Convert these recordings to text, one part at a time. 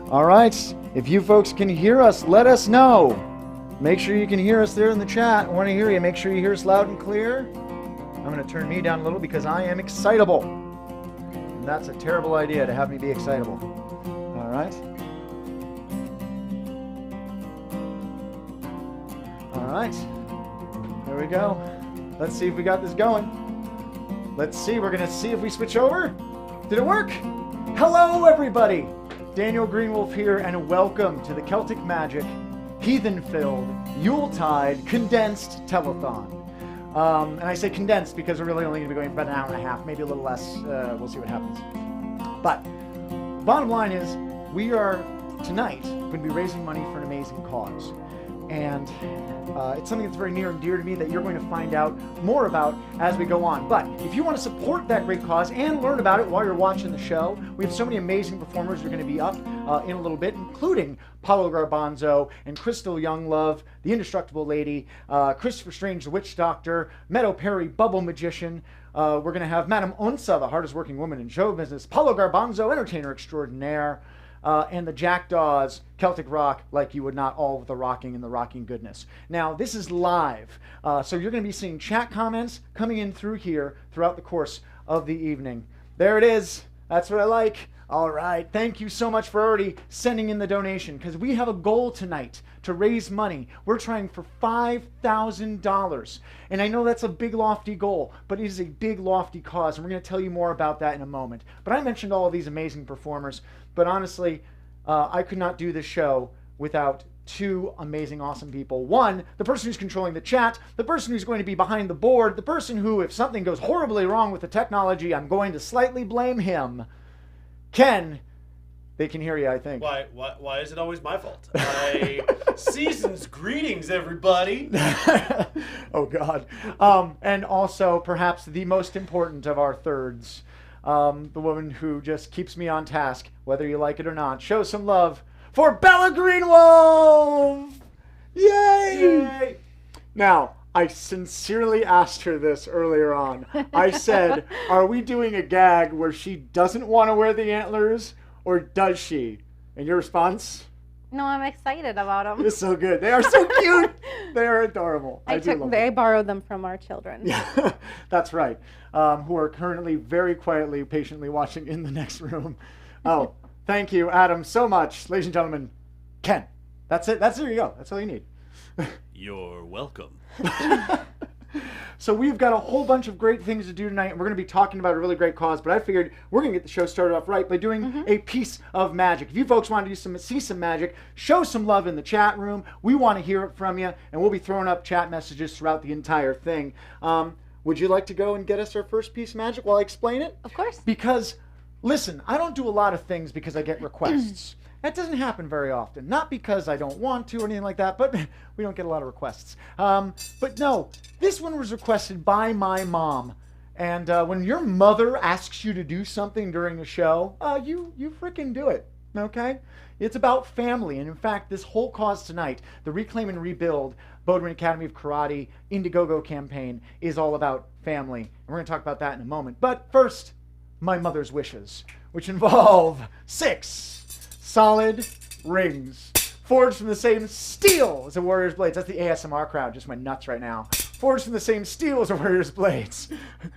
All right, if you folks can hear us, let us know. Make sure you can hear us there in the chat. I want to hear you. Make sure you hear us loud and clear. I'm going to turn me down a little because I am excitable. And that's a terrible idea to have me be excitable. All right. All right. There we go. Let's see if we got this going. Let's see. We're going to see if we switch over. Did it work? Hello, everybody. Daniel GreenWolf here, and welcome to the Celtic Magic Heathen-Filled Yuletide Condensed Telethon. And I say condensed because we're really only going to be going for about an hour and a half, maybe a little less. We'll see what happens. But bottom line is, we are tonight going to be raising money for an amazing cause. And it's something that's very near and dear to me that you're going to find out more about as we go on. But if you want to support that great cause and learn about it while you're watching the show, we have so many amazing performers who are going to be up in a little bit, including Paolo, Garbanzo, and Krystal, Younglove, the Indestructable Lady, Christopher Strange, the Witchdoctor, Meadow Perry, Bubble Magician. We're going to have Madame Onça, the hardest working woman in show business, Paolo Garbanzo, entertainer extraordinaire, and the Jackdaws, Celtic rock like you would not, all of the rocking and the rocking goodness. Now, this is live, so you're going to be seeing chat comments coming in through here throughout the course of the evening. There it is. That's what I like. All right. Thank you so much for already sending in the donation, because we have a goal tonight to raise money. We're trying for $5,000. And I know that's a big, lofty goal, but it is a big, lofty cause. And we're going to tell you more about that in a moment. But I mentioned all of these amazing performers. But honestly, I could not do this show without two amazing, awesome people. One, the person who's controlling the chat, the person who's going to be behind the board, the person who, if something goes horribly wrong with the technology, I'm going to slightly blame him. Ken, they can hear you, I think. Why is it always my fault? Season's greetings, everybody. Oh, God. And also, perhaps the most important of our thirds, the woman who just keeps me on task, whether you like it or not. Show some love for Bella GreenWolf! Yay! Yay! Now, I sincerely asked her this earlier on. I said, are we doing a gag where she doesn't want to wear the antlers, or does she? And your response? No, I'm excited about them. It's so good. They are so cute. They are adorable. I borrowed them from our children. Yeah, that's right. Who are currently very quietly, patiently watching in the next room. Oh, thank you, Adam, so much. Ladies and gentlemen, Ken. That's it. There you go. That's all you need. You're welcome. So we've got a whole bunch of great things to do tonight, and we're going to be talking about a really great cause, but I figured we're going to get the show started off right by doing a piece of magic. If you folks want to see some magic, show some love in the chat room. We want to hear it from you, and we'll be throwing up chat messages throughout the entire thing. Would you like to go and get us our first piece of magic while I explain it? Of course. Because, listen, I don't do a lot of things because I get requests. That doesn't happen very often. Not because I don't want to or anything like that, but we don't get a lot of requests. But no, this one was requested by my mom. And when your mother asks you to do something during a show, you freaking do it, okay? It's about family. And in fact, this whole cause tonight, the Reclaim and Rebuild Bodwin Academy of Karate Indiegogo campaign, is all about family. And we're going to talk about that in a moment. But first, my mother's wishes, which involve 6 solid rings, forged from the same steel as a warrior's blades. That's the ASMR crowd just went nuts right now. Forged from the same steel as a warrior's blades.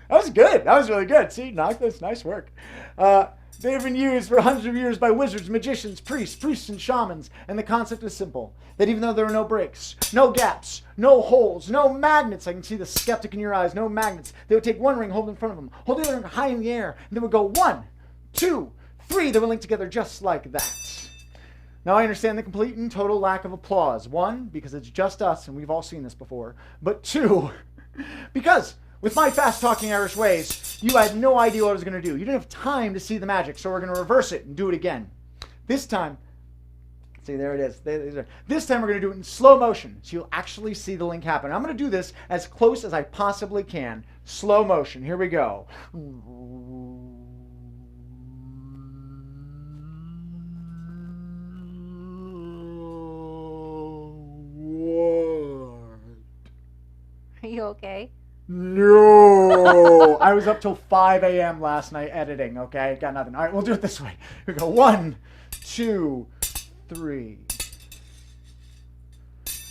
That was good. That was really good. See, knock this. Nice work. They have been used for hundreds of years by wizards, magicians, priests, and shamans. And the concept is simple: that even though there are no breaks, no gaps, no holes, no magnets — I can see the skeptic in your eyes — no magnets, they would take one ring, hold it in front of them, hold the other ring high in the air, and they would go 1, 2, 3. They would link together just like that. Now, I understand the complete and total lack of applause. 1, because it's just us, and we've all seen this before. But 2, because with my fast-talking Irish ways, you had no idea what I was going to do. You didn't have time to see the magic, so we're going to reverse it and do it again. This time, see, there it is. This time we're going to do it in slow motion, so you'll actually see the link happen. I'm going to do this as close as I possibly can. Slow motion. Here we go. Are you okay? No! I was up till 5 a.m. last night editing, okay? Got nothing. All right, we'll do it this way. Here we go. 1, 2, 3.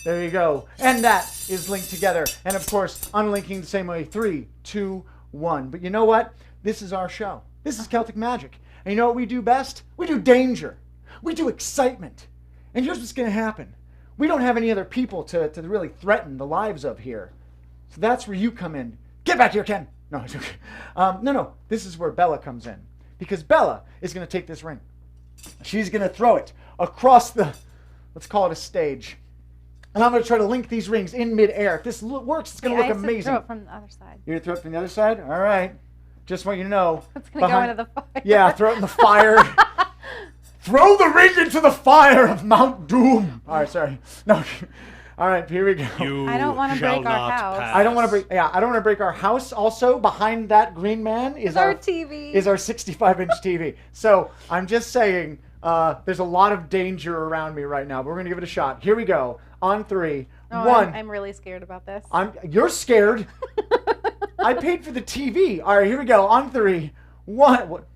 There you go. And that is linked together. And of course, unlinking the same way. 3, 2, 1. But you know what? This is our show. This is Celtic Magic. And you know what we do best? We do danger. We do excitement. And here's what's going to happen. We don't have any other people to really threaten the lives of here. So that's where you come in. Get back here, Ken. No, it's okay. No. This is where Bella comes in. Because Bella is going to take this ring. She's going to throw it across the, let's call it a stage. And I'm going to try to link these rings in midair. If this works, it's going to look amazing. Throw it from the other side. You're going to throw it from the other side? All right. Just want you to know. It's going to go into the fire. Yeah, throw it in the fire. Throw the ring into the fire of Mount Doom. All right, sorry. No. All right, here we go. I don't want to break our house. I don't want to break. Yeah, I don't want to break our house. Also, behind that green man is our TV. Is our 65-inch TV. So I'm just saying, there's a lot of danger around me right now. But we're gonna give it a shot. Here we go. On 3, 1. I'm really scared about this. You're scared. I paid for the TV. All right, here we go. On 3, 1. What?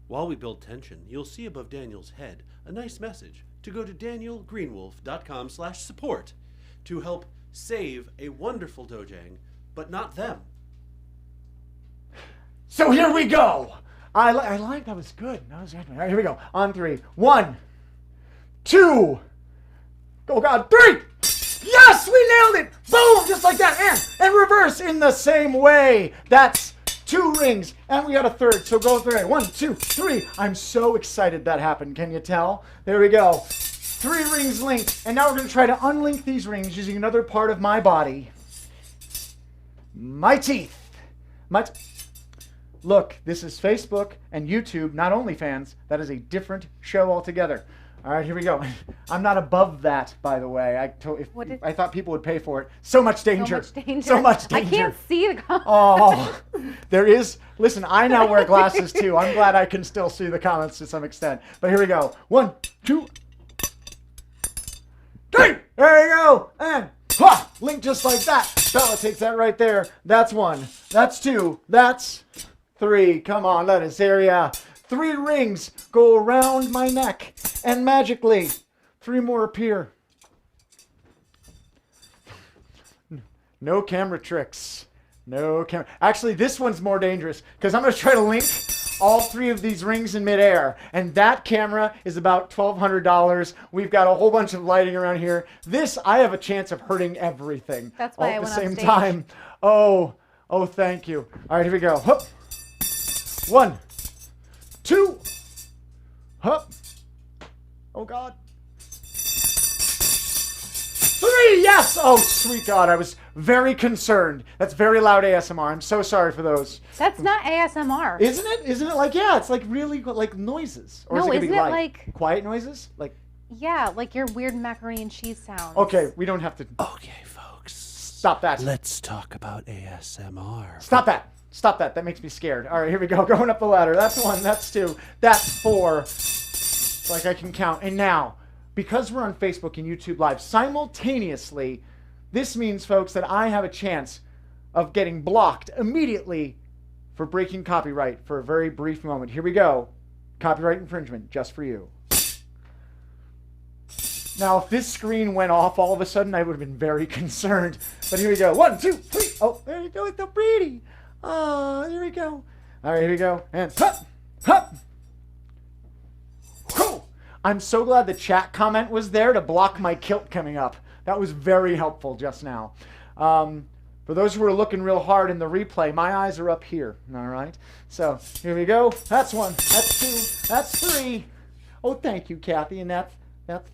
While we build tension, you'll see above Daniel's head a nice message to go to danielgreenwolf.com/support to help save a wonderful Dojang, but not them. So here we go. I like that was good. All right, here we go. On 3, 1, 2. Oh God, 3. Yes, we nailed it. Boom, just like that. And reverse in the same way. That's 2 rings, and we got a third. So go 3. 1, 2, 3. I'm so excited that happened. Can you tell? There we go. 3 rings linked, and now we're going to try to unlink these rings using another part of my body. My teeth. Look, this is Facebook and YouTube, not OnlyFans. That is a different show altogether. All right, here we go. I'm not above that, by the way. I thought people would pay for it. So much danger. So much danger. I can't see the comments. Oh, there is. Listen, I now wear glasses too. I'm glad I can still see the comments to some extent. But here we go. 1, 2, 3. There you go. And link just like that. Bella takes that right there. That's 1. That's 2. That's 3. Come on, let us hear ya. 3 rings go around my neck, and magically, 3 more appear. No camera tricks. No camera. Actually, this one's more dangerous because I'm going to try to link all 3 of these rings in midair, and that camera is about $1,200. We've got a whole bunch of lighting around here. This, I have a chance of hurting everything. That's why all I at the went same on stage. time. Oh, thank you. All right, here we go. Hup. 1, 2. Hup. Oh, God. 3, yes! Oh, sweet God, I was very concerned. That's very loud ASMR. I'm so sorry for those. That's not ASMR. Isn't it? Isn't it like, yeah, it's like really like noises. Or No, is it gonna isn't be it light? like- Quiet noises? Like, Yeah, like your weird macaroni and cheese sounds. okay, we don't have to. Okay, folks. Stop that. Let's talk about ASMR. Stop that. Stop that. That makes me scared. All right, here we go. Going up the ladder. That's 1. That's 2. That's 4. Like I can count. And now, because we're on Facebook and YouTube Live simultaneously, this means, folks, that I have a chance of getting blocked immediately for breaking copyright for a very brief moment. Here we go. Copyright infringement just for you. Now, if this screen went off all of a sudden, I would have been very concerned. But here we go. 1, 2, 3. Oh, there you go. It's so pretty. Oh, here we go. All right, here we go. And hup, hup. Cool. I'm so glad the chat comment was there to block my kilt coming up. That was very helpful just now. For those who are looking real hard in the replay, my eyes are up here. All right. So here we go. That's 1. That's 2. That's 3. Oh, thank you, Kathy. And that's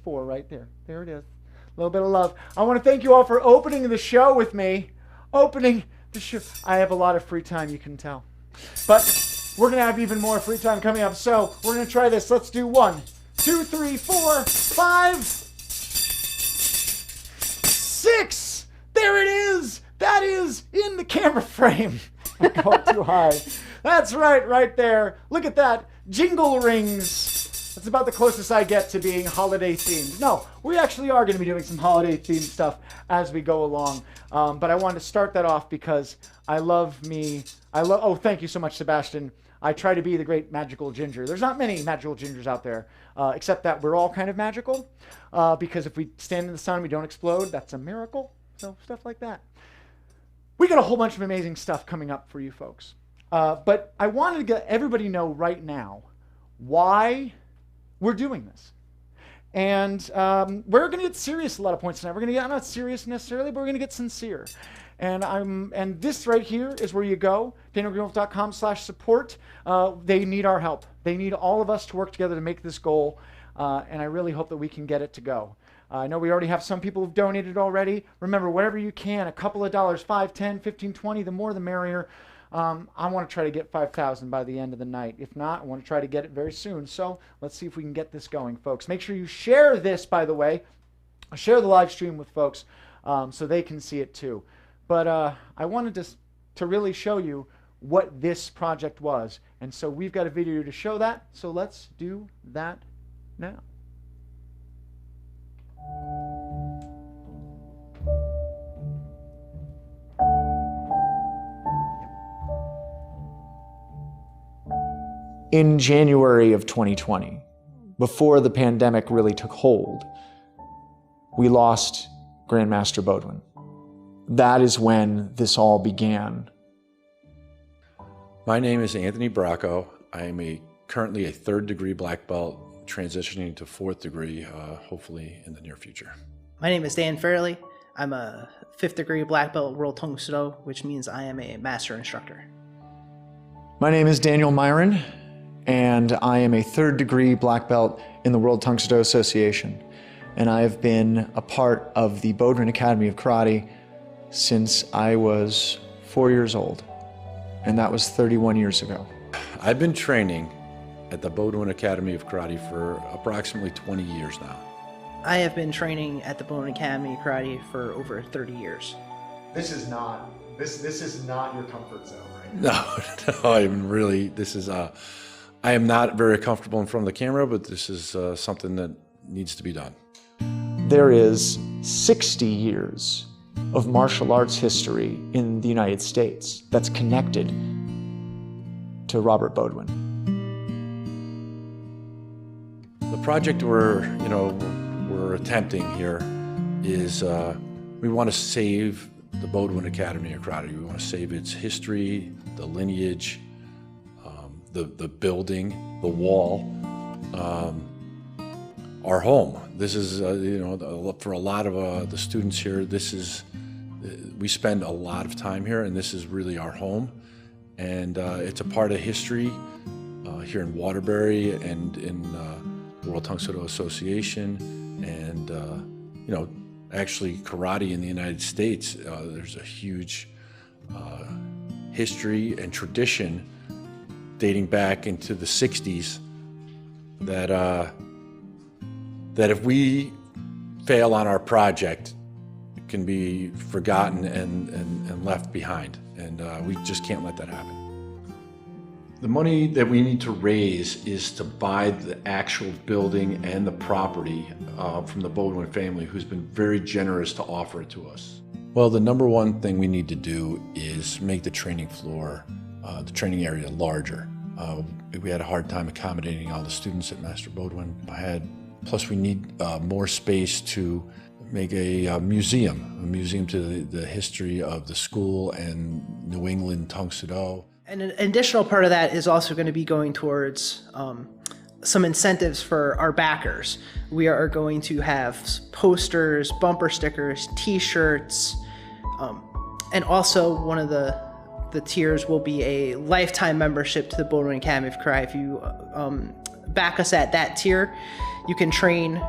4 right there. There it is. A little bit of love. I want to thank you all for opening the show with me. Opening the show. I have a lot of free time, you can tell. But we're going to have even more free time coming up. So we're going to try this. Let's do 1, 2, 3, 4, 5, 6. There it is. That is in the camera frame. I'm going too high. That's right there. Look at that. Jingle rings. That's about the closest I get to being holiday themed. No, we actually are going to be doing some holiday themed stuff as we go along. But I wanted to start that off because oh, thank you so much, Sebastian. I try to be the great magical ginger. There's not many magical gingers out there, except that we're all kind of magical. Because if we stand in the sun and we don't explode, that's a miracle. So stuff like that. We got a whole bunch of amazing stuff coming up for you folks. But I wanted to let everybody know right now why we're doing this. And we're going to get serious a lot of points tonight. We're going to get, not serious necessarily, but we're going to get sincere. And this right here is where you go, danielgreenwolf.com/support. They need our help. They need all of us to work together to make this goal. And I really hope that we can get it to go. I know we already have some people who've donated already. Remember, whatever you can, a couple of dollars, 5, 10, 15, 20, the more the merrier. I want to try to get 5,000 by the end of the night. If not, I want to try to get it very soon. So let's see if we can get this going, folks. Make sure you share this, by the way. Share the live stream with folks so they can see it too. But I wanted to really show you what this project was. And so we've got a video to show that. So let's do that now. In January of 2020, before the pandemic really took hold, we lost Grandmaster Bodwin. That is when this all began. My name is Anthony Bracco. I am currently a 3rd degree black belt, transitioning to 4th degree, hopefully in the near future. My name is Dan Fairley. I'm a 5th degree black belt World Tongsudo, which means I am a master instructor. My name is Daniel Myron, and I am a 3rd degree black belt in the World Tongsudo Association. And I have been a part of the Bodwin Academy of Karate since I was 4 years old. And that was 31 years ago. I've been training at the Bodwin Academy of Karate for approximately 20 years now. I have been training at the Bodwin Academy of Karate for over 30 years. This is not your comfort zone, right? No, I am not very comfortable in front of the camera, but this is something that needs to be done. There is 60 years of martial arts history in the United States that's connected to Robert Bodwin. The project we're attempting here is we want to save the Bodwin Academy of Karate. We want to save its history, the lineage, the building, the wall, our home. This is, for a lot of the students here, we spend a lot of time here, and this is really our home. And it's a part of history here in Waterbury and in the World Tongsudo Association, and actually karate in the United States. There's a huge history and tradition dating back into the 60s that if we fail on our project, it can be forgotten and left behind. And we just can't let that happen. The money that we need to raise is to buy the actual building and the property from the Bodwin family, who's been very generous to offer it to us. Well, the number one thing we need to do is make the training floor, the training area larger. We had a hard time accommodating all the students at Master Bodwin. Plus we need more space to make a museum to the history of the school and New England Tongsudo. And an additional part of that is also going to be going towards some incentives for our backers. We are going to have posters, bumper stickers, t-shirts, and also one of the tiers will be a lifetime membership to the Bodwin Academy of Karate. If you back us at that tier, you can train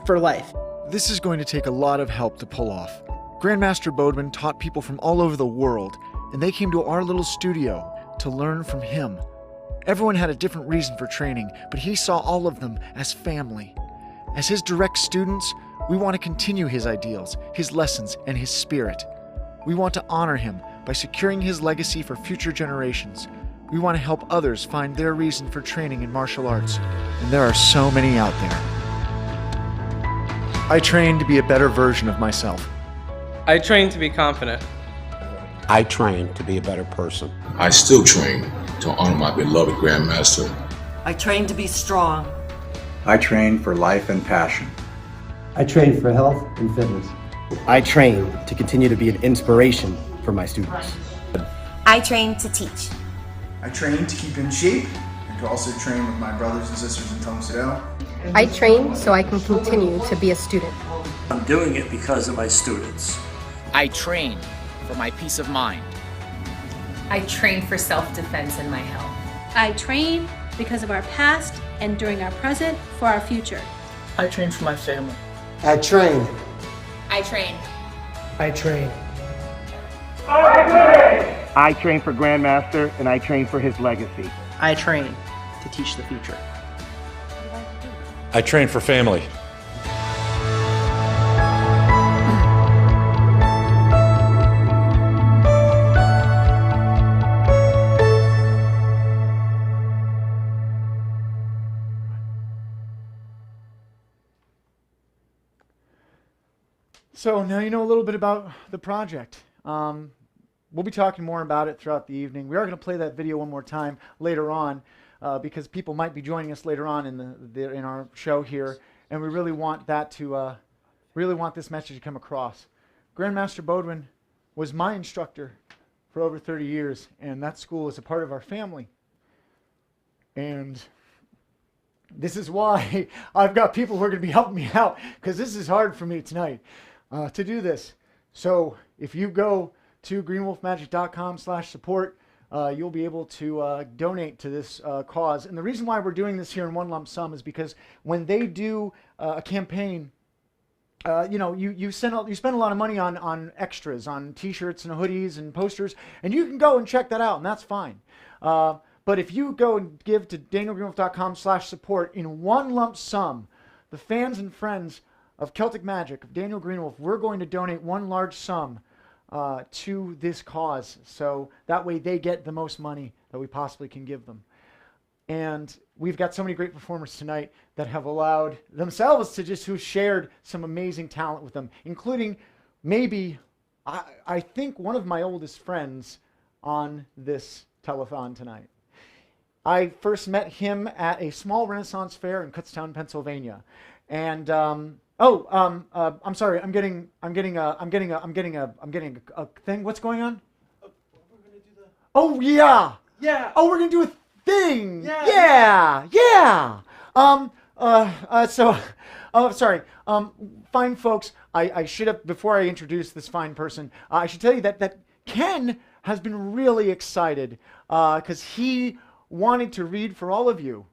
for life. This is going to take a lot of help to pull off. Grandmaster Bodwin taught people from all over the world, and they came to our little studio to learn from him. Everyone had a different reason for training, but he saw all of them as family. As his direct students, we want to continue his ideals, his lessons, and his spirit. We want to honor him by securing his legacy for future generations. We want to help others find their reason for training in martial arts, and there are so many out there. I train to be a better version of myself. I train to be confident. I train to be a better person. I still train to honor my beloved Grandmaster. I train to be strong. I train for life and passion. I train for health and fitness. I train to continue to be an inspiration for my students. I train to teach. I train to keep in shape and to also train with my brothers and sisters in Meadow. I train so I can continue to be a student. I'm doing it because of my students. I train for my peace of mind. I train for self-defense and my health. I train because of our past and during our present for our future. I train for my family. I train. I train. I train. I train for Grandmaster, and I train for his legacy. I train to teach the future. I train for family. So now you know a little bit about the project. We'll be talking more about it throughout the evening. We are going to play that video one more time later on because people might be joining us later on in our show here, and we really want that to really want this message to come across. Grandmaster Bodwin was my instructor for over 30 years, and that school is a part of our family. And this is why I've got people who are going to be helping me out, because this is hard for me tonight to do this. So if you go to greenwolfmagic.com/support, you'll be able to donate to this cause. And the reason why we're doing this here in one lump sum is because when they do a campaign, you spend a lot of money on extras, on T-shirts and hoodies and posters, and you can go and check that out, and that's fine. But if you go and give to danielgreenwolf.com/support in one lump sum, the fans and friends of Celtic Magic, of Daniel Greenwolf, we're going to donate one large sum to this cause. So that way they get the most money that we possibly can give them. And we've got so many great performers tonight that have allowed themselves to who shared some amazing talent with them, including maybe, I think, one of my oldest friends on this telethon tonight. I first met him at a small Renaissance fair in Kutztown, Pennsylvania. And I'm sorry. I'm getting a thing. What's going on? We're gonna do the. Oh yeah. Yeah. Oh, we're gonna do a thing. Yeah. Yeah. Sorry. Fine folks. I should have, before I introduce this fine person, I should tell you that Ken has been really excited because he wanted to read for all of you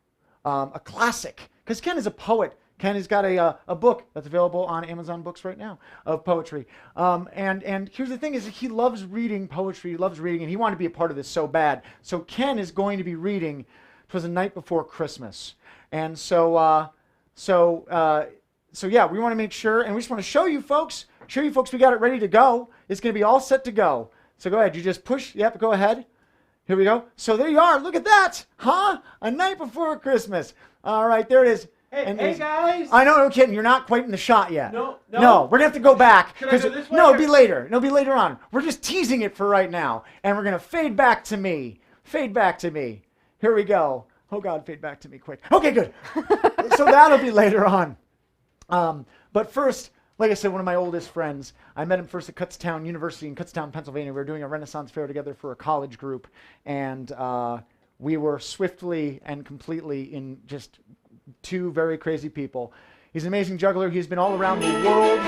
a classic. Because Ken is a poet. Ken has got a book that's available on Amazon Books right now of poetry. And here's the thing is he loves reading poetry, he loves reading, and he wanted to be a part of this so bad. So Ken is going to be reading 'Twas the Night Before Christmas. And so yeah, we want to make sure, and we just want to show you folks we got it ready to go. It's going to be all set to go. So go ahead, you just push, yep, go ahead. Here we go. So there you are, look at that, huh? A Night Before Christmas. All right, there it is. Hey guys! I know, no kidding. You're not quite in the shot yet. No. We're gonna have to go back. Can I go this way? No, it'll be later. It'll be later on. We're just teasing it for right now, and we're gonna fade back to me. Fade back to me. Here we go. Oh God, fade back to me quick. Okay, good. So that'll be later on. But first, like I said, one of my oldest friends. I met him first at Kutztown University in Kutztown, Pennsylvania. We were doing a Renaissance fair together for a college group, and we were swiftly and completely in just two very crazy people. He's an amazing juggler. He's been all around the world,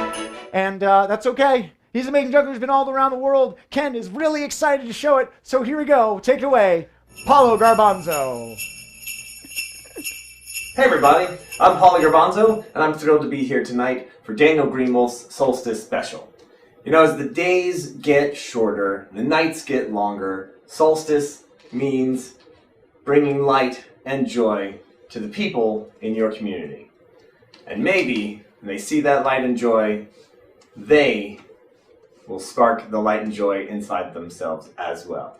and that's okay. He's an amazing juggler. He's been all around the world. Ken is really excited to show it, so here we go. Take it away, Paolo Garbanzo. Hey everybody, I'm Paolo Garbanzo, and I'm thrilled to be here tonight for Daniel Greenwolf's Solstice Special. You know, as the days get shorter, the nights get longer, solstice means bringing light and joy to the people in your community. And maybe, when they see that light and joy, they will spark the light and joy inside themselves as well.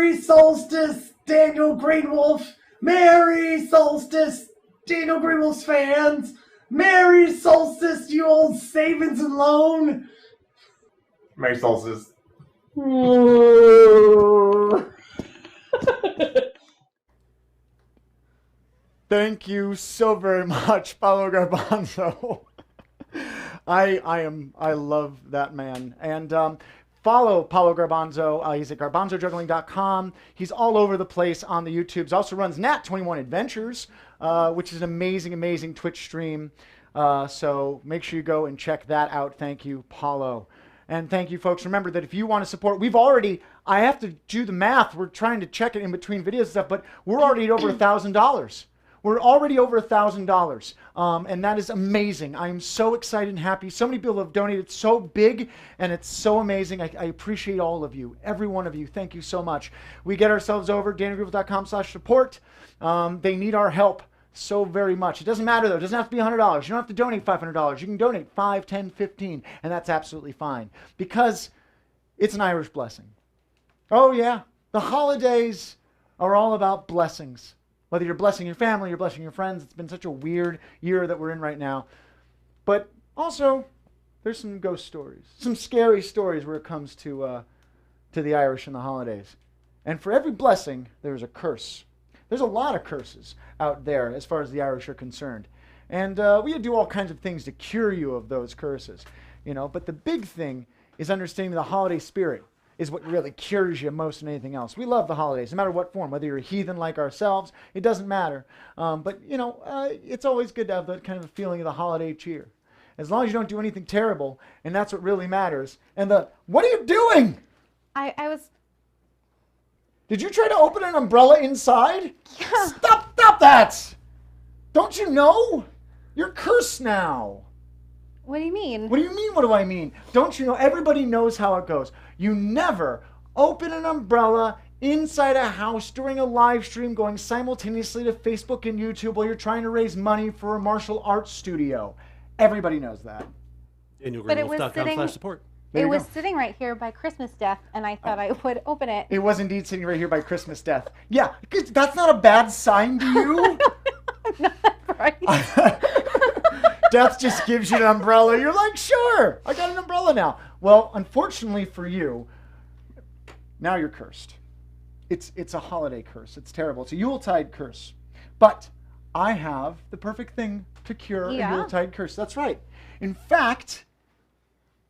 Merry Solstice, Daniel GreenWolf. Merry Solstice, Daniel GreenWolf's fans. Merry Solstice, you old savings and loan. Merry Solstice. Thank you so very much, Paolo Garbanzo. I love that man. And follow Paolo Garbanzo. He's at garbanzojuggling.com. He's all over the place on the YouTubes. Also runs Nat21 Adventures, which is an amazing Twitch stream. So make sure you go and check that out. Thank you, Paolo. And thank you, folks. Remember that if you want to support, I have to do the math. We're trying to check it in between videos and stuff, but we're already at over $1,000. We're already over $1,000, and that is amazing. I'm so excited and happy. So many people have donated so big, and it's so amazing. I appreciate all of you, every one of you. Thank you so much. We get ourselves over, danielgreenwolf.com/support. They need our help so very much. It doesn't matter, though. It doesn't have to be $100. You don't have to donate $500. You can donate $5, $10, $15, and that's absolutely fine because it's an Irish blessing. Oh, yeah. The holidays are all about blessings. Whether you're blessing your family, you're blessing your friends. It's been such a weird year that we're in right now. But also, there's some ghost stories, some scary stories where it comes to the Irish and the holidays. And for every blessing, there's a curse. There's a lot of curses out there as far as the Irish are concerned. And we do all kinds of things to cure you of those curses. But the big thing is understanding the holiday spirit is what really cures you most than anything else. We love the holidays, no matter what form, whether you're a heathen like ourselves, it doesn't matter. But it's always good to have that kind of a feeling of the holiday cheer. As long as you don't do anything terrible, and that's what really matters. And what are you doing? I was... Did you try to open an umbrella inside? Yeah. Stop that! Don't you know? You're cursed now. What do you mean? What do you mean, what do I mean? Don't you know? Everybody knows how it goes. You never open an umbrella inside a house during a live stream going simultaneously to Facebook and YouTube while you're trying to raise money for a martial arts studio. Everybody knows that. DanielGreenWolf.com/support. It was sitting right here by Christmas death, and I thought I would open it. It was indeed sitting right here by Christmas death. Yeah, that's not a bad sign to you. I'm not right. Death just gives you an umbrella. You're like, sure, I got an umbrella now. Well, unfortunately for you, now you're cursed. It's a holiday curse. It's terrible. It's a Yuletide curse. But I have the perfect thing to cure a Yuletide curse. That's right. In fact,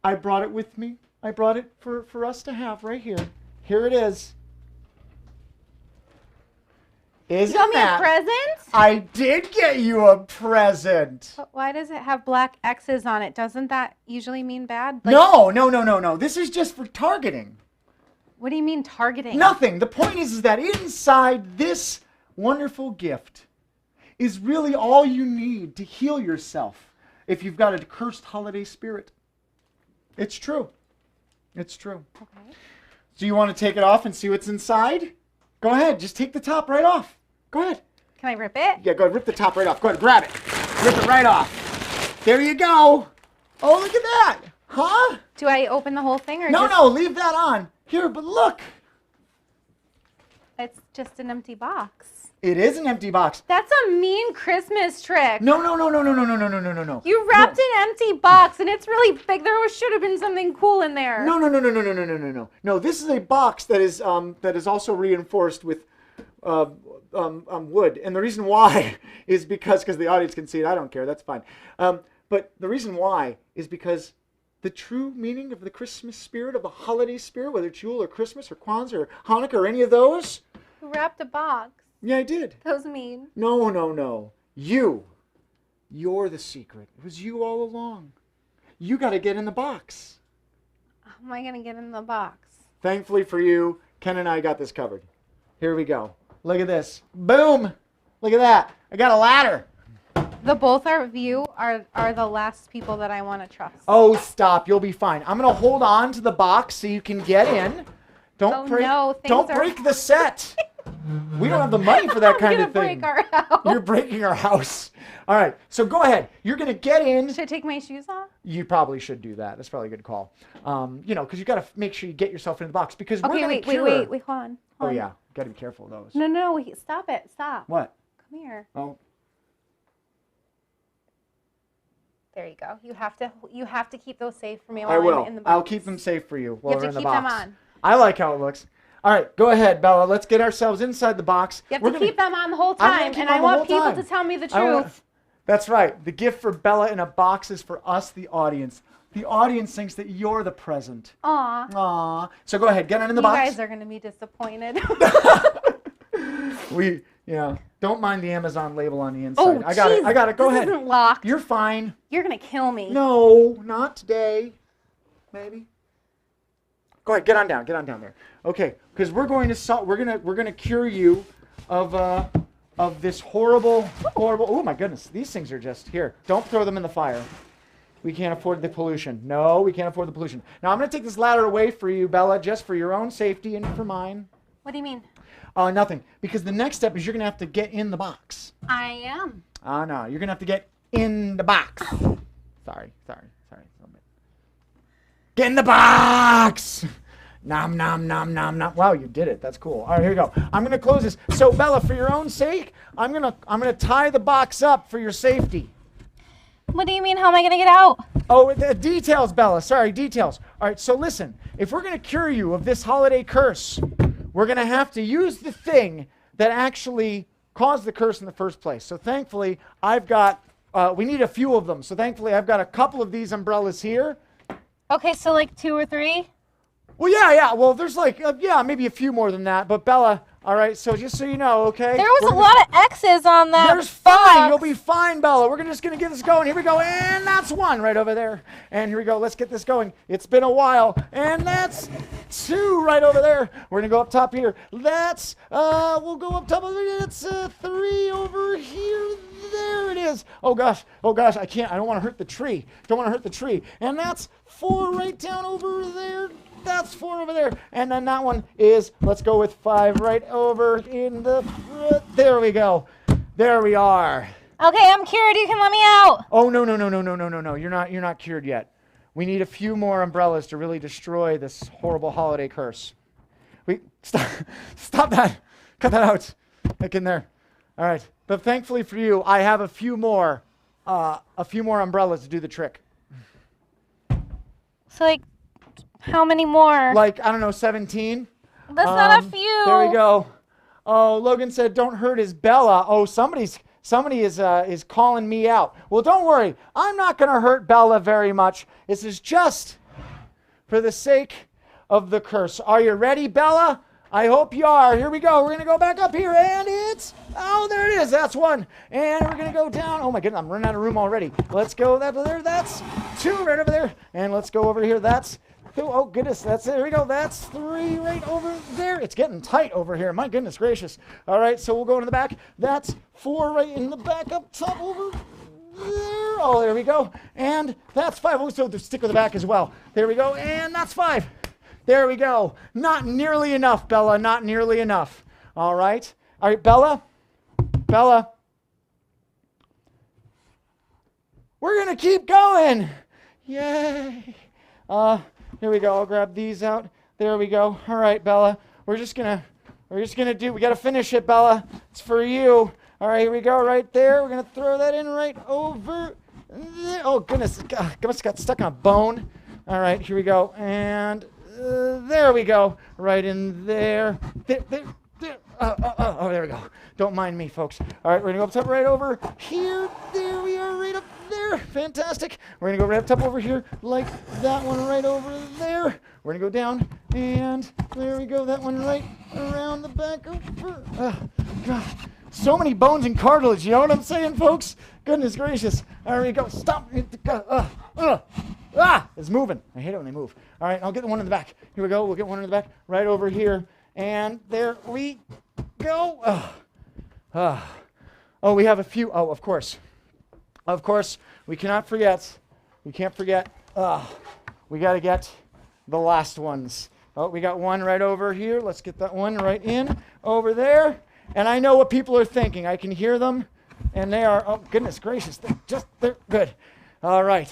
I brought it with me. I brought it for us to have right here. Here it is. You got me a present? I did get you a present. But why does it have black X's on it? Doesn't that usually mean bad? No. This is just for targeting. What do you mean targeting? Nothing. The point is that inside this wonderful gift is really all you need to heal yourself if you've got a cursed holiday spirit. It's true. It's true. Okay. Do you want to take it off and see what's inside? Go ahead. Just take the top right off. Go ahead. Can I rip it? Yeah, go ahead. Rip the top right off. Go ahead. Grab it. Rip it right off. There you go. Oh, look at that. Huh? Do I open the whole thing or No, leave that on. Here, but look. It's just an empty box. It is an empty box. That's a mean Christmas trick. No. You wrapped an empty box and it's really big. There should have been something cool in there. No. No, this is a box that is also reinforced with wood. And the reason why is because the audience can see it. I don't care. That's fine. But the reason why is because the true meaning of the Christmas spirit, of the holiday spirit, whether it's Yule or Christmas or Kwanzaa or Hanukkah or any of those. You wrapped a box. Yeah, I did. That was mean. No. You're the secret. It was you all along. You got to get in the box. How am I going to get in the box? Thankfully for you, Ken and I got this covered. Here we go. Look at this. Boom. Look at that. I got a ladder. The both of you are the last people that I want to trust. Oh, stop. You'll be fine. I'm going to hold on to the box so you can get in. Don't break the set. We don't have the money for that kind of thing. Break our house. You're breaking our house. All right. So go ahead. You're going to get in. Should I take my shoes off? You probably should do that. That's probably a good call. Because you got to make sure you get yourself in the box because we're going to cure. Wait, hold on. Oh, yeah. Gotta be careful of those. No. Stop it. Stop. What? Come here. Oh. There you go. You have to keep those safe for me I while will. I'm in the box. I'll keep them safe for you while You have we're to in the keep them box. on. I like how it looks. All right, go ahead, Bella. Let's get ourselves inside the box. You have to keep them on the whole time, and I want people to tell me the truth. That's right. The gift for Bella in a box is for us, the audience. The audience thinks that you're the present. Aw. Aw. So go ahead, get on in the box. You guys are going to be disappointed. Don't mind the Amazon label on the inside. Oh, I got it. Go ahead. This isn't locked. You're fine. You're going to kill me. No, not today. Maybe. Go ahead, get on down there. Okay, because we're going to cure you of this horrible. Oh my goodness, these things are just here. Don't throw them in the fire. We can't afford the pollution. No, we can't afford the pollution. Now I'm going to take this ladder away for you, Bella, just for your own safety and for mine. What do you mean? Nothing. Because the next step is you're going to have to get in the box. I am. No, you're going to have to get in the box. Sorry. Get in the box! Nom, nom, nom, nom, nom. Wow, you did it. That's cool. All right, here we go. I'm going to close this. So, Bella, for your own sake, I'm gonna tie the box up for your safety. What do you mean? How am I going to get out? Oh, the details, Bella. Sorry, details. All right, so listen. If we're going to cure you of this holiday curse, we're going to have to use the thing that actually caused the curse in the first place. So, thankfully, I've got, we need a few of them. So, thankfully, I've got a couple of these umbrellas here. Okay, so like 2 or 3? Well, yeah. Well, there's like, maybe a few more than that. But Bella, all right, so just so you know, okay? There was a lot of X's on that. There's fine. You'll be fine, Bella. We're just going to get this going. Here we go. And that's 1 right over there. And here we go. Let's get this going. It's been a while. And that's 2 right over there. We're going to go up top here. That's, we'll go up top over here. That's 3 over here. There it is. Oh, gosh. I can't. I don't want to hurt the tree. And that's 4 right down over there. That's 4 over there. And then that one is, let's go with 5 right over in the, there we go. There we are. Okay, I'm cured. You can let me out. Oh, no. You're not cured yet. We need a few more umbrellas to really destroy this horrible holiday curse. Stop that. Cut that out. Back in there. All right. But thankfully for you, I have a few more umbrellas to do the trick. So like, how many more? Like, I don't know, 17? That's not a few. There we go. Oh, Logan said, don't hurt his Bella. Oh, somebody is calling me out. Well, don't worry. I'm not going to hurt Bella very much. This is just for the sake of the curse. Are you ready, Bella? I hope you are. Here we go. We're going to go back up here, and it's, there it is. That's 1. And we're going to go down. Oh, my goodness, I'm running out of room already. Let's go that there. That's 2 right over there. And let's go over here. That's 2. Oh, goodness. That's it. There we go. That's 3 right over there. It's getting tight over here. My goodness gracious. All right, so we'll go into the back. That's 4 right in the back up top over there. Oh, there we go. And that's 5. We'll still stick with the back as well. There we go. And that's 5. There we go. Not nearly enough, Bella. Not nearly enough. All right. All right, Bella. We're going to keep going. Yay. Here we go. I'll grab these out. There we go. All right, Bella. We're just going to do, we got to finish it, Bella. It's for you. All right, here we go. Right there. We're going to throw that in right over there. Oh, goodness. God, I must have got stuck on a bone. All right, here we go. And there we go. Right in there. There. Oh, there we go. Don't mind me, folks. All right, we're going to go up top right over here. There we are, right up there. Fantastic. We're going to go right up top over here, like that one right over there. We're going to go down, and there we go. That one right around the back over. God. So many bones and cartilage, you know what I'm saying, folks? Goodness gracious. There we go. Stop. It's moving. I hate it when they move. All right, I'll get the one in the back. Here we go. We'll get one in the back right over here. And there we go. Oh, we have a few. Oh, of course. Of course, we cannot forget. We can't forget. We got to get the last ones. Oh, we got one right over here. Let's get that one right in over there. And I know what people are thinking. I can hear them. And they are, oh, goodness gracious. They're good. All right.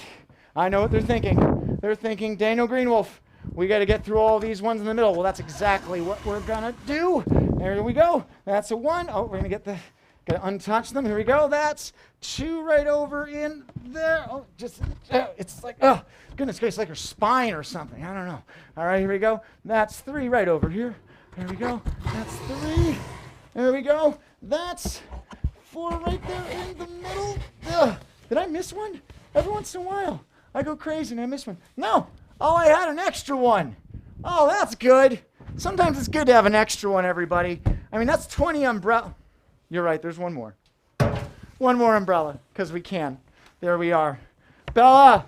I know what they're thinking. They're thinking, Daniel GreenWolf, We got to get through all these ones in the middle. Well, that's exactly what we're gonna do. There we go. That's a 1. Oh, we're gonna gotta untouch them. Here we go. That's 2 right over in there. Oh, just, it's like, oh, goodness gracious, like her spine or something. I don't know. All right, here we go. That's 3 right over here. There we go. That's 3. There we go. That's 4 right there in the middle. Ugh. Did I miss one? Every once in a while, I go crazy and I miss one. No. Oh, I had an extra one. Oh, that's good. Sometimes it's good to have an extra one, everybody. I mean, that's 20 umbrella. You're right, there's one more. One more umbrella, because we can. There we are. Bella,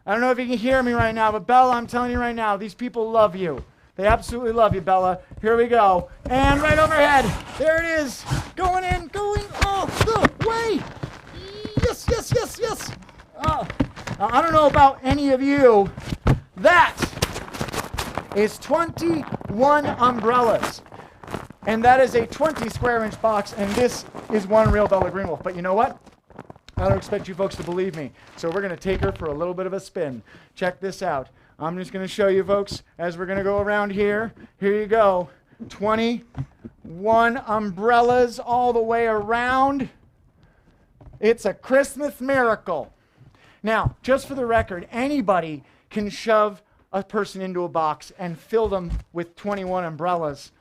I don't know if you can hear me right now, but Bella, I'm telling you right now, these people love you. They absolutely love you, Bella. Here we go. And right overhead. There it is. Going in, going all the way. Yes, yes, yes, yes. I don't know about any of you. That is 21 umbrellas. And that is a 20 square inch box, and this is one real Bella GreenWolf. But you know what? I don't expect you folks to believe me. So we're going to take her for a little bit of a spin. Check this out. I'm just going to show you folks as we're going to go around here. Here you go. 21 umbrellas all the way around. It's a Christmas miracle. Now, just for the record, anybody can shove a person into a box and fill them with 21 umbrellas.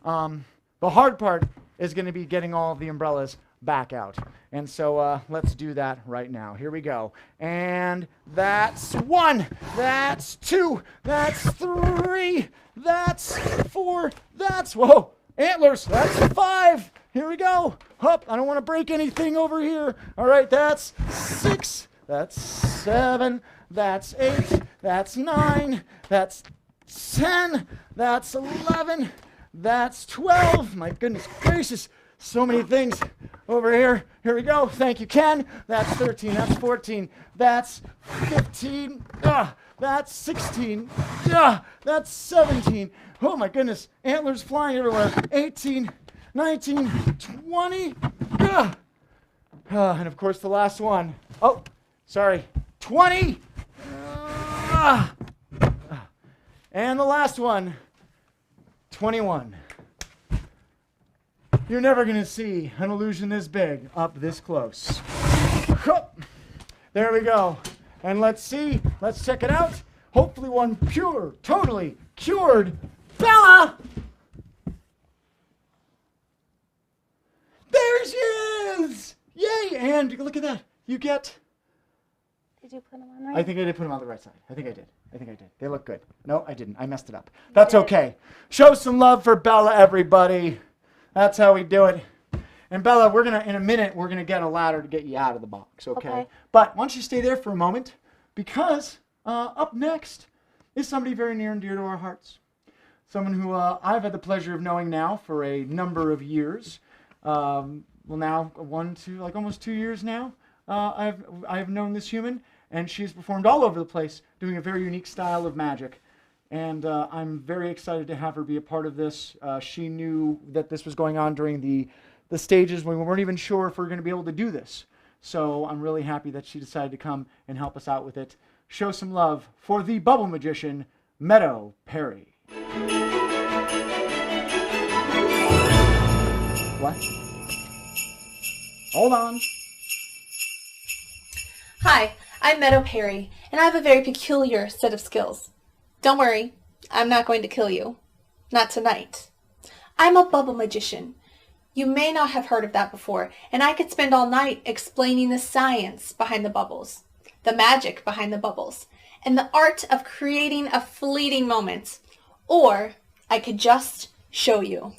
The hard part is going to be getting all of the umbrellas back out. And so let's do that right now. Here we go. And that's 1. That's 2. That's 3. That's 4. That's, whoa, antlers. That's 5. Here we go. Hup, I don't want to break anything over here. All right, that's 6. That's 7. That's 8. That's 9. That's 10. That's 11. That's 12. My goodness gracious. So many things over here. Here we go. Thank you, Ken. That's 13. That's 14. That's 15. That's 16. That's 17. Oh my goodness. Antlers flying everywhere. 18. 19. 20. And of course the last one. Oh, sorry. 20. And the last one. 21. You're never going to see an illusion this big up this close. There we go. And let's see. Let's check it out. Hopefully one pure, totally cured Bella. There she is. Yay. And look at that. You get... Did you put them on right? I think I did put them on the right side. I think I did. They look good. No, I didn't. I messed it up. That's okay. Show some love for Bella, everybody. That's how we do it. And Bella, we're going to, in a minute, we're going to get a ladder to get you out of the box, okay? But why don't you stay there for a moment, because up next is somebody very near and dear to our hearts. Someone who I've had the pleasure of knowing now for a number of years. Well, now almost 2 years now. I've known this human, and she's performed all over the place, doing a very unique style of magic. And I'm very excited to have her be a part of this. She knew that this was going on during the stages when we weren't even sure if we were going to be able to do this. So I'm really happy that she decided to come and help us out with it. Show some love for the bubble magician, Meadow Perry. What? Hold on. Hi, I'm Meadow Perry, and I have a very peculiar set of skills. Don't worry, I'm not going to kill you. Not tonight. I'm a bubble magician. You may not have heard of that before, and I could spend all night explaining the science behind the bubbles, the magic behind the bubbles, and the art of creating a fleeting moment. Or I could just show you.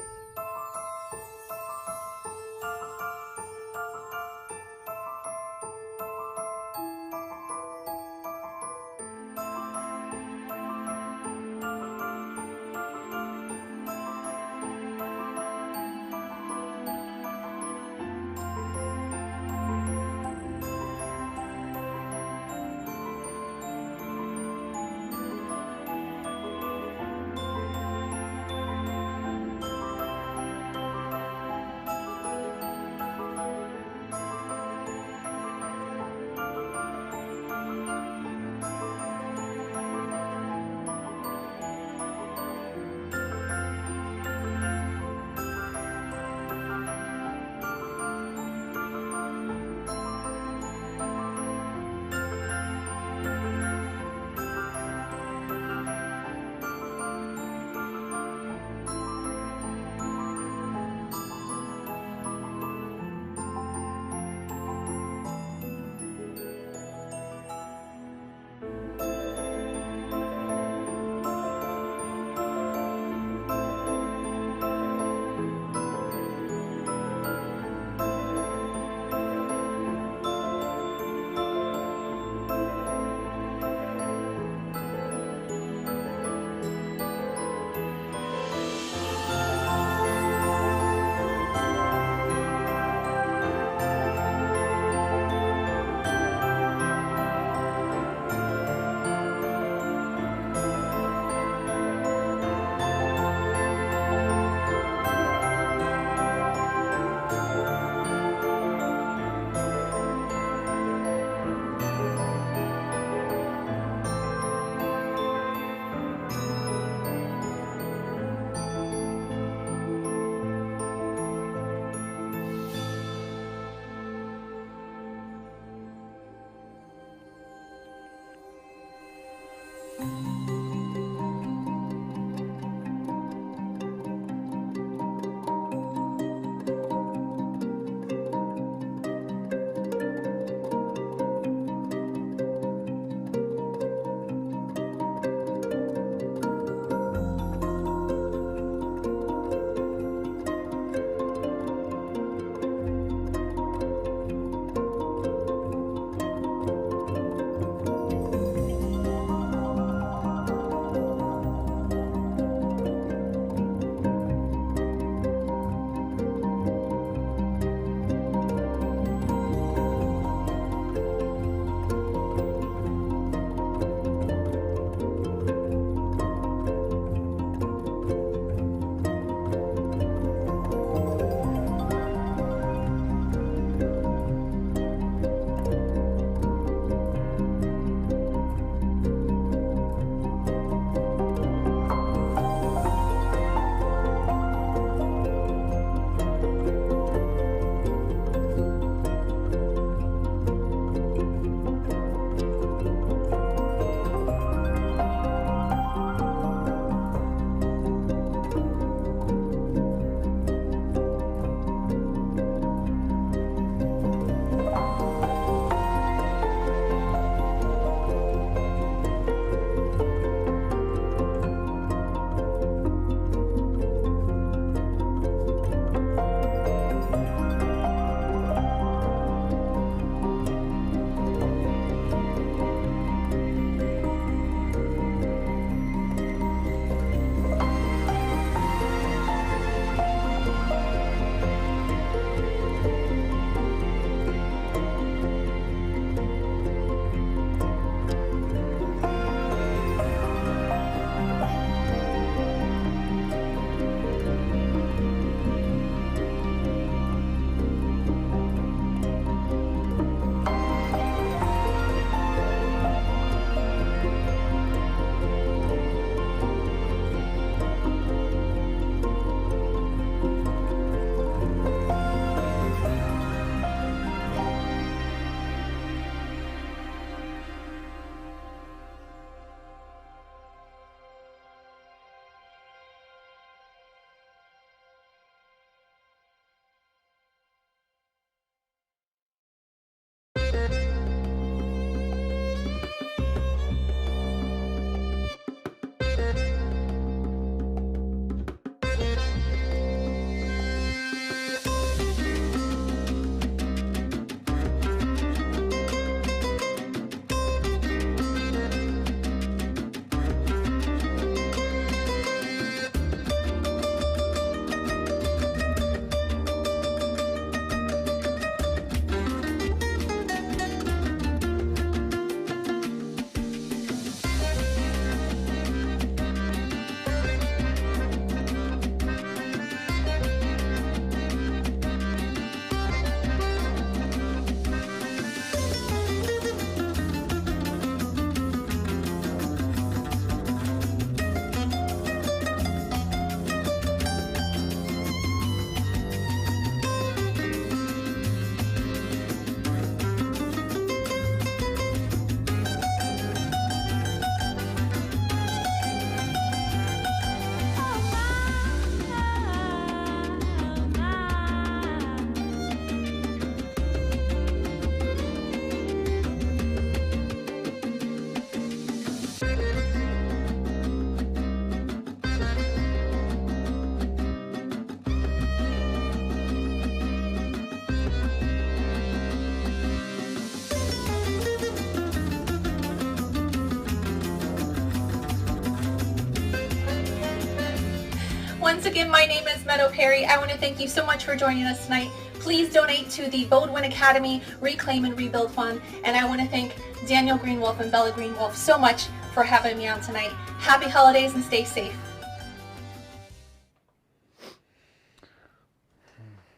Once again, my name is Meadow Perry. I want to thank you so much for joining us tonight. Please donate to the Bodwin Academy Reclaim and Rebuild Fund. And I want to thank Daniel GreenWolf and Bella GreenWolf so much for having me on tonight. Happy holidays and stay safe.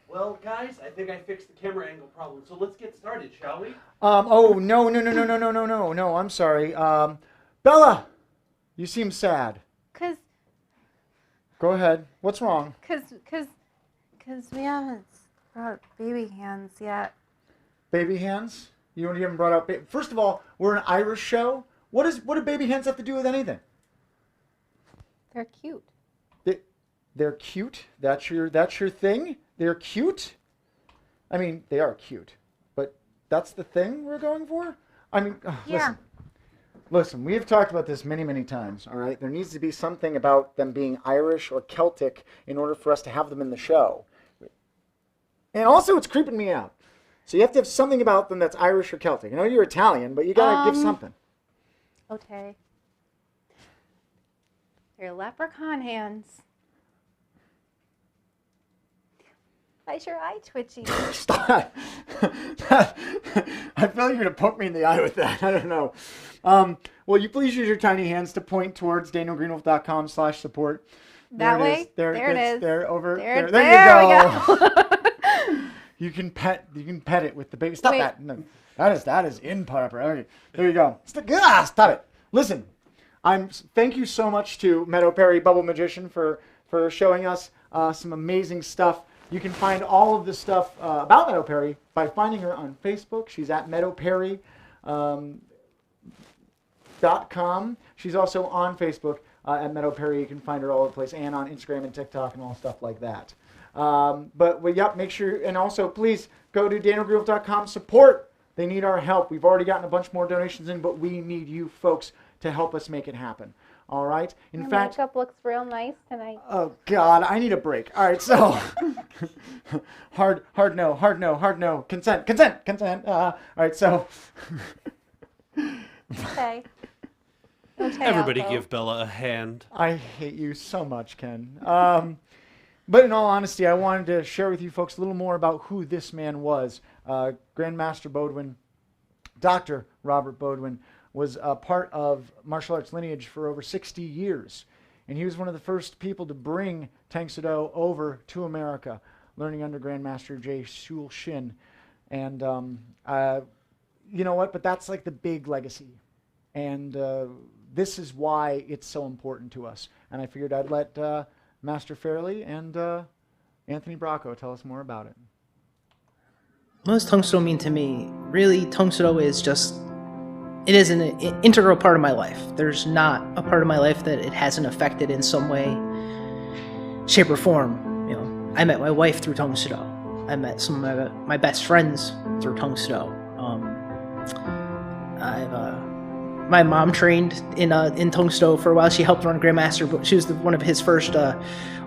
Well, guys, I think I fixed the camera angle problem, so let's get started, shall we? Oh, no, I'm sorry. Bella, you seem sad. Go ahead. What's wrong? Cause we haven't brought baby hands yet. Baby hands? You haven't brought out... First of all, we're an Irish show. What do baby hens have to do with anything? They're cute. They're cute. That's your thing. They're cute. I mean, they are cute, but that's the thing we're going for. I mean, Yeah. Listen. We have talked about this many, many times. All right, there needs to be something about them being Irish or Celtic in order for us to have them in the show. And also, it's creeping me out. So you have to have something about them that's Irish or Celtic. I know you're Italian, but you gotta give something. Okay. They're leprechaun hands. Why is your eye twitchy? Stop. I feel like you're gonna poke me in the eye with that. I don't know. Well, you please use your tiny hands to point towards danielgreenwolf.com/support. That way? There it is. There over there. There you we go. You can pet it with the baby. Stop Wait. that. No, that is improper. Okay, there you go. Stop it. Listen, thank you so much to Meadow Perry Bubble Magician for showing us some amazing stuff. You can find all of this stuff about Meadow Perry by finding her on Facebook. She's at meadowperry.com. She's also on Facebook at Meadow Perry. You can find her all over the place, and on Instagram and TikTok and all stuff like that. Make sure, and also please go to danielgreenwolf.com. Support. They need our help. We've already gotten a bunch more donations in, but we need you folks to help us make it happen. All right. In fact, makeup looks real nice tonight. Oh God, I need a break. All right, so hard no. Consent. All right, so. Okay. Everybody give Bella a hand. I hate you so much, Ken. But in all honesty, I wanted to share with you folks a little more about who this man was. Grandmaster Bodwin, Dr. Robert Bodwin, was a part of martial arts lineage for over 60 years. And he was one of the first people to bring Tang Soo Do over to America, learning under Grandmaster Jay Shul Shin. And you know what? But that's like the big legacy. And this is why it's so important to us. And I figured I'd let Master Fairley and Anthony Bracco tell us more about it. What does Tang Soo Do mean to me? Really, Tang Soo Do is just, it is an integral part of my life. There's not a part of my life that it hasn't affected in some way, shape, or form. You know, I met my wife through Tang Soo Do. I met some of my best friends through Tang Soo Do. My mom trained in Tang Soo Do for a while. She helped run Grandmaster, but she was one of his first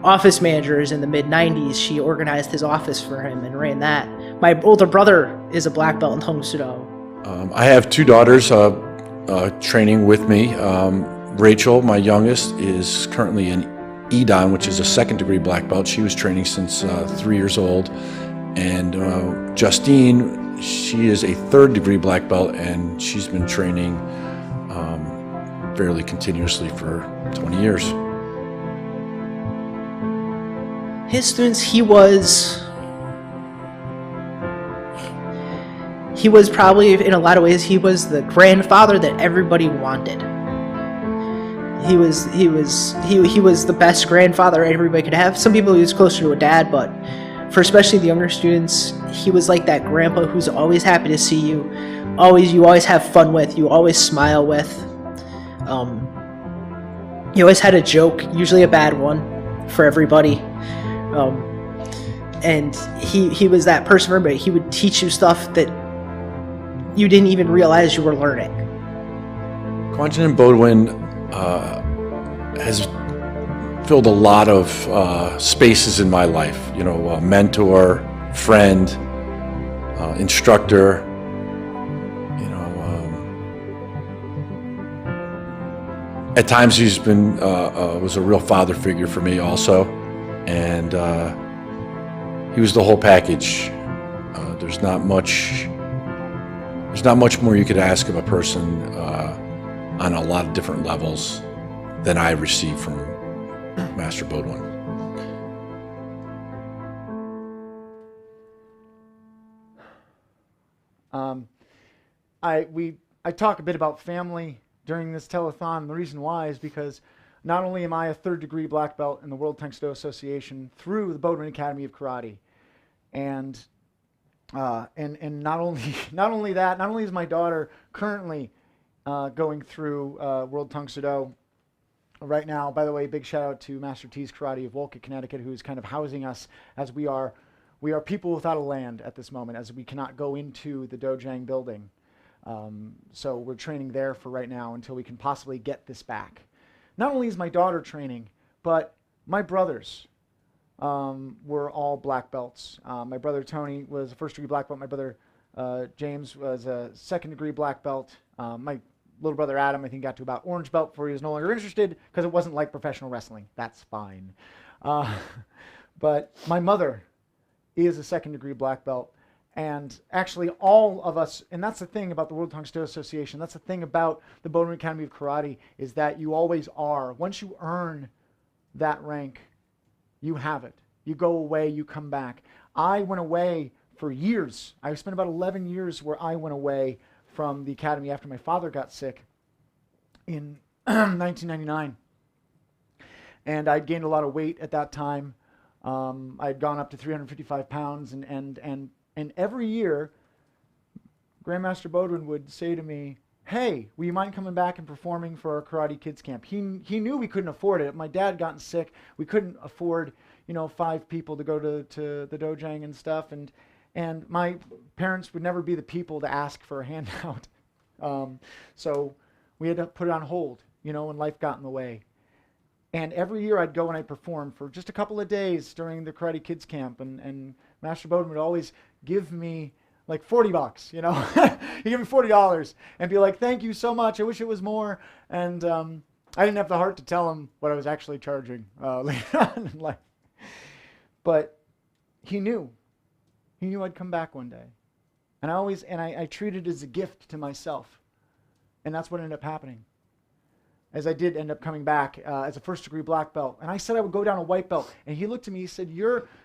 office managers in the mid-90s. She organized his office for him and ran that. My older brother is a black belt in Tang Soo Do. I have two daughters training with me. Rachel, my youngest, is currently in Edon, which is a second-degree black belt. She was training since 3 years old. And Justine, she is a third-degree black belt, and she's been training fairly continuously for 20 years. His students, he was probably, in a lot of ways, he was the grandfather that everybody wanted. He was the best grandfather everybody could have. Some people he was closer to a dad, but for especially the younger students, he was like that grandpa who's always happy to see you, you always have fun with, you always smile with. He always had a joke, usually a bad one, for everybody. And he was that person for everybody. He would teach you stuff that you didn't even realize you were learning. Quantin Bodwin has filled a lot of spaces in my life. You know, mentor, friend, instructor. You know, at times he's been was a real father figure for me also, and he was the whole package. There's not much more you could ask of a person on a lot of different levels than I received from Master Bodwin. I talk a bit about family during this telethon. The reason why is because not only am I a third-degree black belt in the World Tang Soo Do Association through the Bodwin Academy of Karate, and not only that, not only is my daughter currently going through World Tung Sudo right now. By the way, big shout out to Master T's Karate of Wolcott, Connecticut, who's kind of housing us as we are people without a land at this moment, as we cannot go into the Dojang building. So we're training there for right now until we can possibly get this back. Not only is my daughter training, but my brothers were all black belts. My brother Tony was a first-degree black belt. My brother James was a second-degree black belt. My little brother Adam, I think, got to about orange belt before he was no longer interested because it wasn't like professional wrestling. That's fine. But my mother is a second-degree black belt. And actually all of us, and that's the thing about the World Tung Sudo Association, that's the thing about the Bowdoin Academy of Karate, is that you always are. Once you earn that rank, you have it. You go away, you come back. I went away for years. I spent about 11 years where I went away from the academy after my father got sick in 1999. And I'd gained a lot of weight at that time. I'd gone up to 355 pounds, and every year, Grandmaster Bowdoin would say to me, "Hey, will you mind coming back and performing for our Karate Kids Camp?" He knew we couldn't afford it. My dad had gotten sick. We couldn't afford, 5 people to go to the Dojang and stuff. And my parents would never be the people to ask for a handout. So we had to put it on hold, and life got in the way. And every year I'd go and I'd perform for just a couple of days during the Karate Kids Camp. And Master Bowdoin would always give me like $40, He'd give me $40 and be like, "Thank you so much. I wish it was more." And I didn't have the heart to tell him what I was actually charging later on in life. But he knew. He knew I'd come back one day. And I treated it as a gift to myself. And that's what ended up happening. As I did end up coming back as a first-degree black belt. And I said I would go down a white belt. And he looked at me, he said,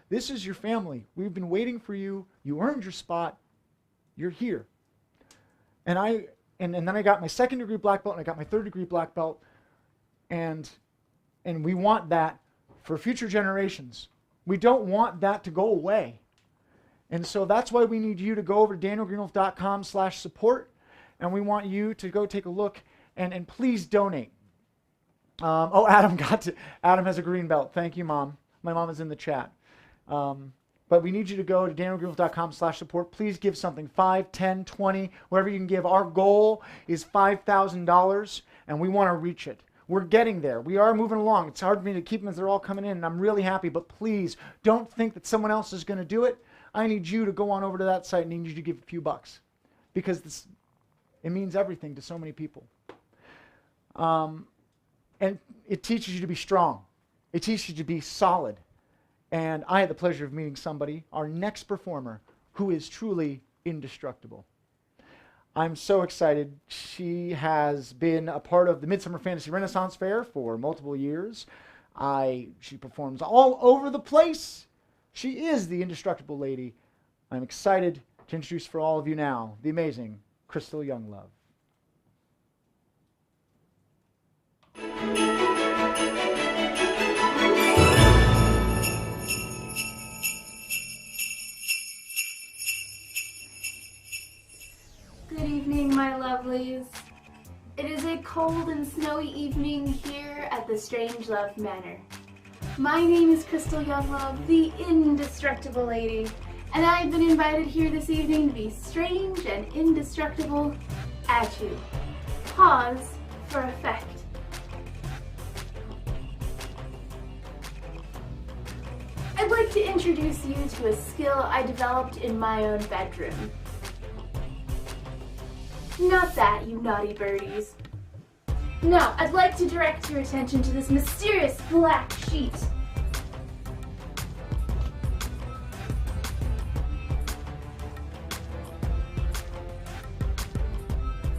"This is your family. We've been waiting for you. You earned your spot. You're here." And then I got my second-degree black belt, and I got my third-degree black belt. And we want that for future generations. We don't want that to go away. And so that's why we need you to go over to danielgreenwolf.com/support. And we want you to go take a look and please donate. Adam has a green belt. Thank you, Mom. My mom is in the chat. But we need you to go to danielgreenwolf.com/support. Please give something, 5, 10, 20, whatever you can give. Our goal is $5,000, and we want to reach it. We're getting there. We are moving along. It's hard for me to keep them as they're all coming in, and I'm really happy. But please, don't think that someone else is going to do it. I need you to go on over to that site and I need you to give a few bucks. Because it means everything to so many people. And it teaches you to be strong. It teaches you to be solid. And I had the pleasure of meeting somebody, our next performer, who is truly indestructible. I'm so excited. She has been a part of the Midsummer Fantasy Renaissance Fair for multiple years. She performs all over the place. She is the indestructible lady. I'm excited to introduce for all of you now the amazing Krystal Younglove. Good evening, my lovelies. It is a cold and snowy evening here at the Strangelove Manor. My name is Krystal Younglove, the Indestructible Lady, and I've been invited here this evening to be strange and indestructible at you. Pause for effect. I'd like to introduce you to a skill I developed in my own bedroom. Not that, you naughty birdies. No, I'd like to direct your attention to this mysterious black sheet.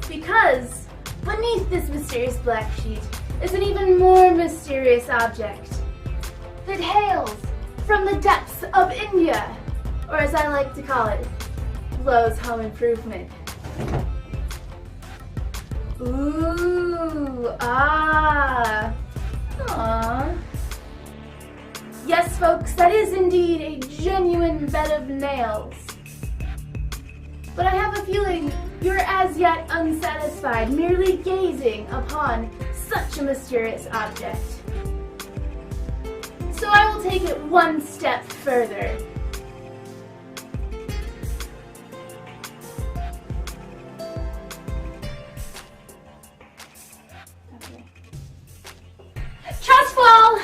Because beneath this mysterious black sheet is an even more mysterious object that hails from the depths of India, or as I like to call it, Lowe's Home Improvement. Ooh, ah, aww. Yes, folks, that is indeed a genuine bed of nails. But I have a feeling you're as yet unsatisfied merely gazing upon such a mysterious object. So I will take it one step further. Trust fall!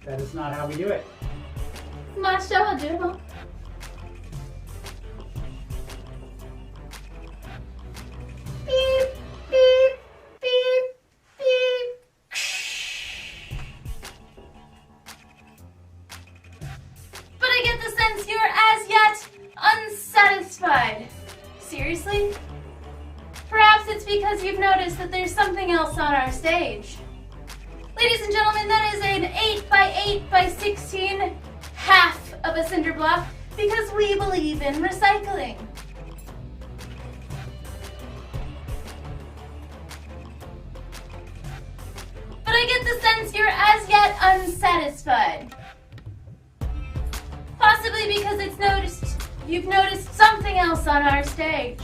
That is not how we do it. My show, I'll do it all. Beep, beep, beep, beep. But I get the sense you're as yet unsatisfied. Seriously? Perhaps it's because you've noticed that there's something else on our stage. Ladies and gentlemen, that is an 8x8x16 half of a cinder block because we believe in recycling. But I get the sense you're as yet unsatisfied. Possibly because you've noticed something else on our stage.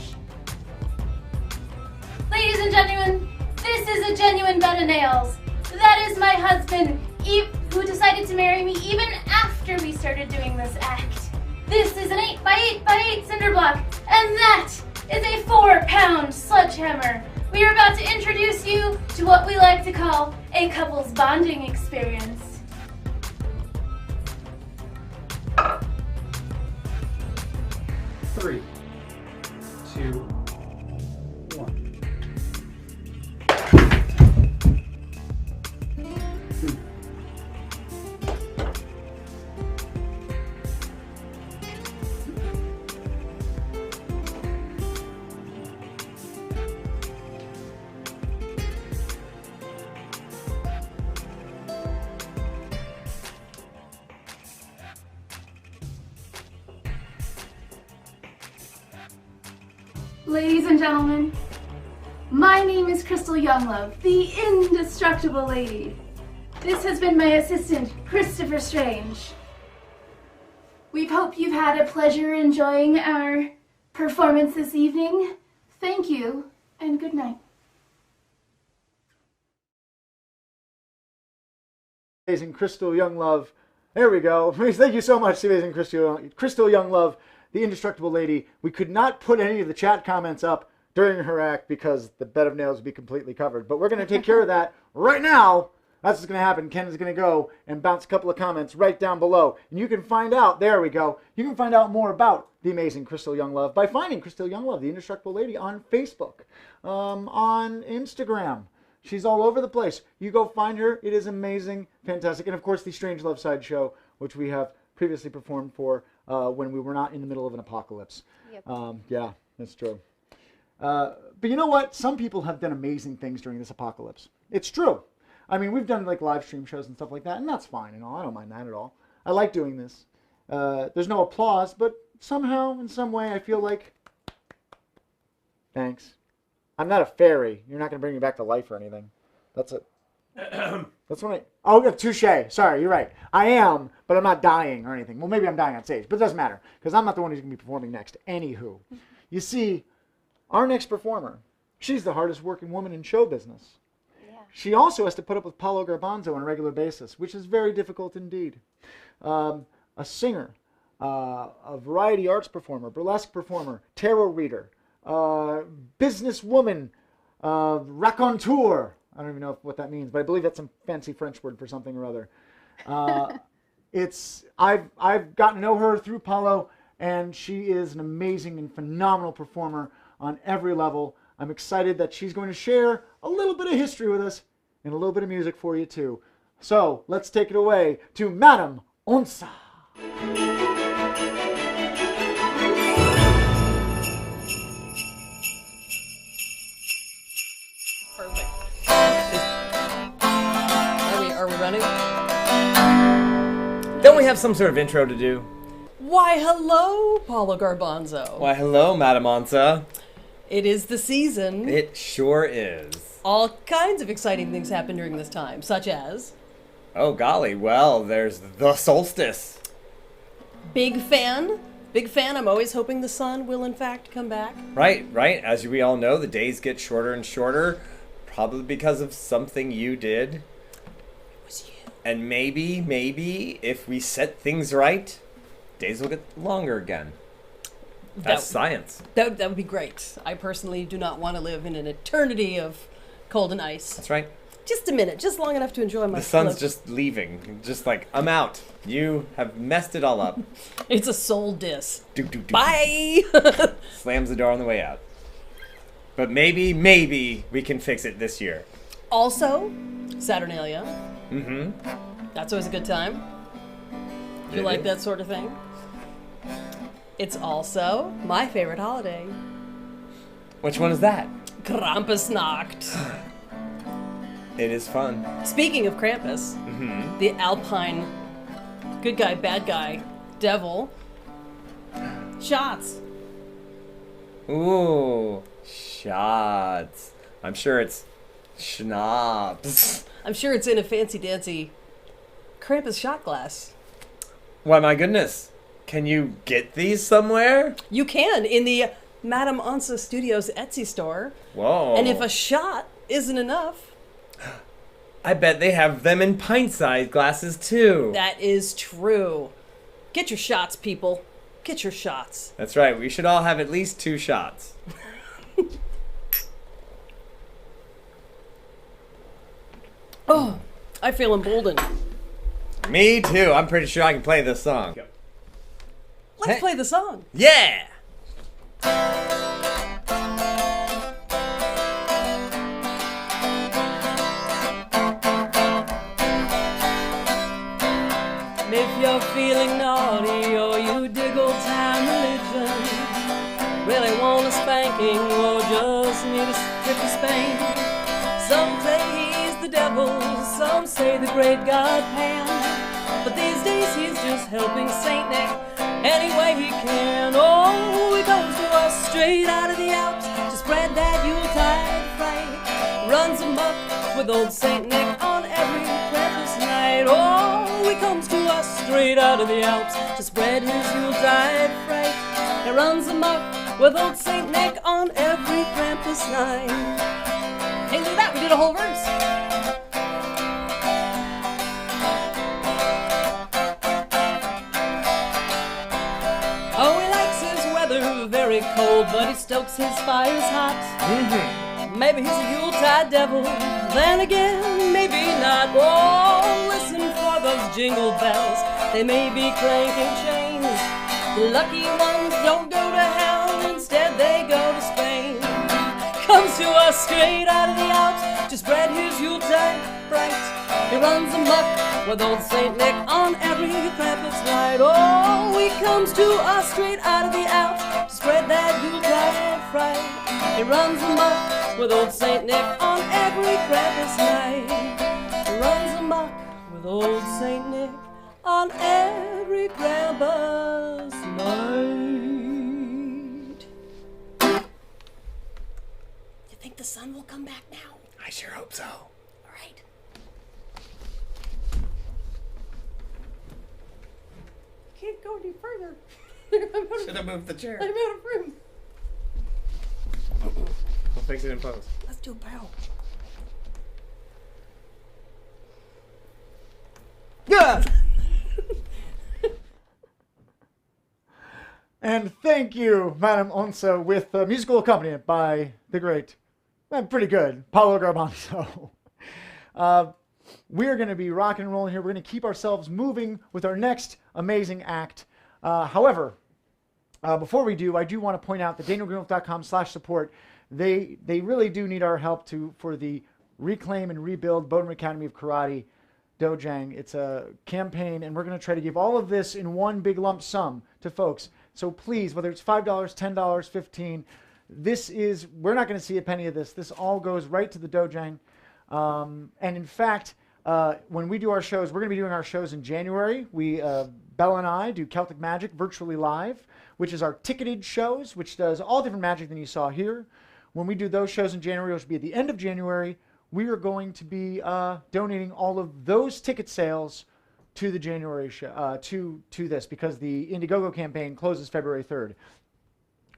Ladies and gentlemen, this is a genuine bed of nails. That is my husband, who decided to marry me even after we started doing this act. This is an 8x8x8 cinder block, and that is a 4-pound sledgehammer. We are about to introduce you to what we like to call a couple's bonding experience. Three, two, one. Ladies and gentlemen, my name is Krystal Younglove, the Indestructible Lady. This has been my assistant, Christopher Strange. We hope you've had a pleasure enjoying our performance this evening. Thank you, and good night. Amazing Krystal Younglove. There we go. Thank you so much, amazing Krystal Younglove, the Indestructible Lady. We could not put any of the chat comments up during her act because the bed of nails would be completely covered. But we're going to take care of that right now. That's what's going to happen. Ken is going to go and bounce a couple of comments right down below. And you can find out, there we go, you can find out more about the amazing Krystal Younglove by finding Krystal Younglove, the Indestructible Lady, on Facebook, on Instagram. She's all over the place. You go find her. It is amazing, fantastic. And of course, the Strangelove Sideshow, which we have previously performed for when we were not in the middle of an apocalypse. Yep. Yeah, that's true. But you know what? Some people have done amazing things during this apocalypse. It's true. I mean, we've done like live stream shows and stuff like that, and that's fine and all. I don't mind that at all. I like doing this. There's no applause, but somehow, in some way, I feel like, thanks. I'm not a fairy. You're not going to bring me back to life or anything. That's it. That's what I... Oh, yeah, touche. Sorry, you're right. I am, but I'm not dying or anything. Well, maybe I'm dying on stage, but it doesn't matter because I'm not the one who's going to be performing next. Anywho, you see, our next performer, she's the hardest working woman in show business. Yeah. She also has to put up with Paolo Garbanzo on a regular basis, which is very difficult indeed. A singer, a variety arts performer, burlesque performer, tarot reader, businesswoman, raconteur. I don't even know what that means, but I believe that's some fancy French word for something or other. I've gotten to know her through Paolo, and she is an amazing and phenomenal performer on every level. I'm excited that she's going to share a little bit of history with us and a little bit of music for you too. So let's take it away to Madame Onça. Are we running? Don't we have some sort of intro to do? Why, hello, Paolo Garbanzo. Why, hello, Madame Onça. It is the season. It sure is. All kinds of exciting things happen during this time, such as... Oh, golly, well, there's the solstice. Big fan Big fan. I'm always hoping the sun will in fact come back. Right. As we all know, the days get shorter and shorter, probably because of something you did. It was you. And maybe, if we set things right, days will get longer again. That's science. That would be great. I personally do not want to live in an eternity of cold and ice. That's right. Just a minute, just long enough to enjoy my The sun's flip. just leaving. Just like, I'm out. You have messed it all up. It's a soul diss. Do. Bye! Slams the door on the way out. But maybe we can fix it this year. Also, Saturnalia. Mm-hmm. That's always a good time. You like that sort of thing? It's also my favorite holiday. Which one is that? Krampusnacht. It is fun. Speaking of Krampus, the Alpine good guy, bad guy, devil, shots. Ooh, shots. I'm sure it's schnapps. I'm sure it's in a fancy-dancy Krampus shot glass. Why, my goodness. Can you get these somewhere? You can, in the Madame Onça Studios Etsy store. Whoa. And if a shot isn't enough... I bet they have them in pint-sized glasses, too. That is true. Get your shots, people. Get your shots. That's right. We should all have at least 2 shots. Oh, I feel emboldened. Me, too. I'm pretty sure I can play this song. Let's play the song. Yeah! If you're feeling naughty or you dig old time religion, really want a spanking or just need a strictly spank, some say he's the devil, some say the great God Pan, but these days he's just helping Saint Nick any way he can. Oh, he comes to us straight out of the Alps to spread that Yuletide fright, runs amok with old Saint Nick on every Krampus night. Oh, he comes to us straight out of the Alps to spread his Yuletide fright. He runs amok with old Saint Nick on every Krampus night. Hey, look at that, we did a whole verse. Oh, he likes his weather very cold, but he stokes his fires hot. Maybe he's a Yuletide devil, then again, maybe not. Oh, listen for those jingle bells, they may be clanking chains. The lucky ones don't go to hell, instead they go to Spain. Comes to us straight out of the Alps to spread his Yuletide fright. He runs amok with old Saint Nick on every Krampus night. Oh, he comes to us straight out of the Alps to spread that Yuletide fright. He runs amok with old Saint Nick on every Krampus night. He runs amok with old Saint Nick on every Krampus night. You think the sun will come back now? I sure hope so. All right. Can't go any further. Should have moved the chair. I'm out of room. We'll fix it in post. Let's do a barrel. Yeah! And thank you, Madame Onça, with musical accompaniment by the great, pretty good, Paolo Garbanzo. We're going to be rocking and rolling here. We're going to keep ourselves moving with our next amazing act. However, before we do, I do want to point out that DanielGreenWolf.com/support. They really do need our help for the Reclaim and Rebuild Bodum Academy of Karate Dojang. It's a campaign, and we're going to try to give all of this in one big lump sum to folks. So please, whether it's $5, $10, $15, we're not going to see a penny of this. This all goes right to the Dojang. And in fact, when we do our shows, we're going to be doing our shows in January. Bella and I do Celtic Magic virtually live, which is our ticketed shows, which does all different magic than you saw here. When we do those shows in January, which will be at the end of January, we are going to be donating all of those ticket sales to the January show, to this, because the Indiegogo campaign closes February 3rd.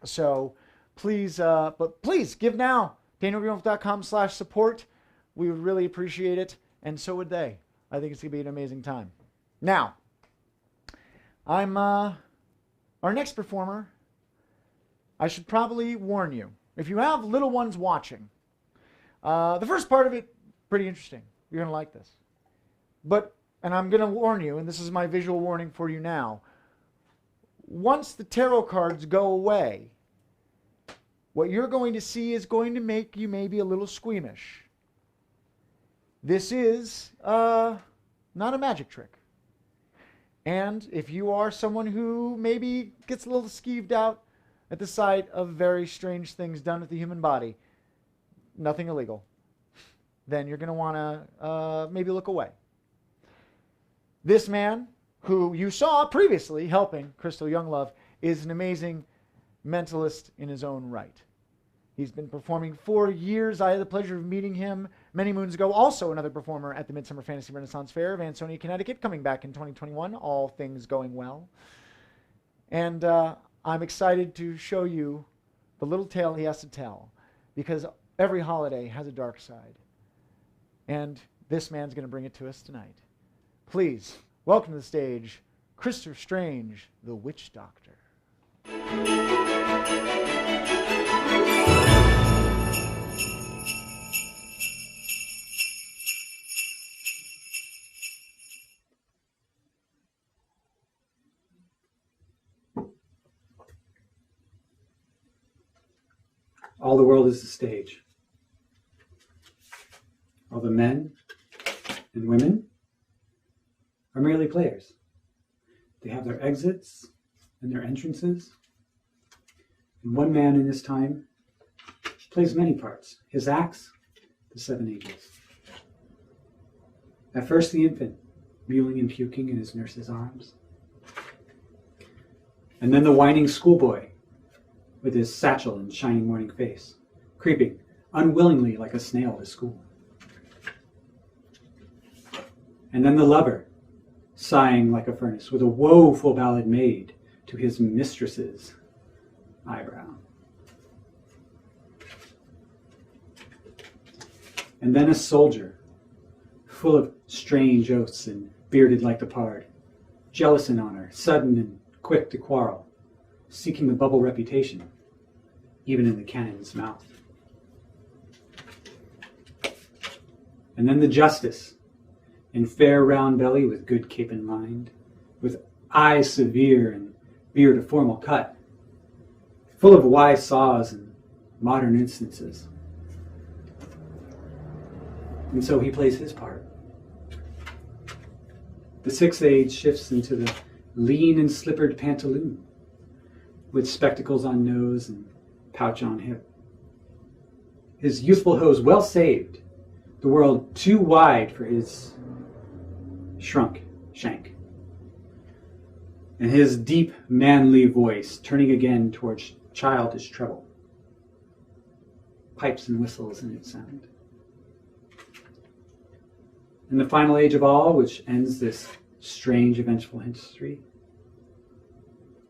So please, but please give now. DanielGreenWolf.com/support. We would really appreciate it, and so would they. I think it's gonna be an amazing time. Now, I'm our next performer. I should probably warn you, if you have little ones watching, the first part of it, pretty interesting. You're gonna like this, and I'm gonna warn you, and this is my visual warning for you now. Once the tarot cards go away, what you're going to see is going to make you maybe a little squeamish. This is not a magic trick. And if you are someone who maybe gets a little skeeved out at the sight of very strange things done with the human body, nothing illegal, then you're going to want to maybe look away. This man, who you saw previously helping Krystal Younglove, is an amazing mentalist in his own right. He's been performing for years. I had the pleasure of meeting him many moons ago. Also another performer at the Midsummer Fantasy Renaissance Fair of Ansonia, Connecticut, coming back in 2021, all things going well. And I'm excited to show you the little tale he has to tell, because every holiday has a dark side. And this man's going to bring it to us tonight. Please, welcome to the stage, Christopher Strange, the Witchdoctor. All the world is the stage. All the men and women are merely players. They have their exits and their entrances. And one man in this time plays many parts. His acts, the 7 ages. At first the infant, mewling and puking in his nurse's arms. And then the whining schoolboy, with his satchel and shining morning face, creeping unwillingly like a snail to school. And then the lover, sighing like a furnace, with a woeful ballad made to his mistress's eyebrow. And then a soldier, full of strange oaths and bearded like the pard, jealous in honor, sudden and quick to quarrel, seeking the bubble reputation, even in the cannon's mouth. And then the justice, in fair round belly with good capon lined, with eyes severe and beard a formal cut, full of wise saws and modern instances. And so he plays his part. The 6th age shifts into the lean and slippered pantaloon, with spectacles on nose and pouch on hip. His youthful hose well saved, the world too wide for his shrunk shank. And his deep, manly voice turning again towards childish treble. Pipes and whistles in its sound. And the final age of all, which ends this strange, eventful history,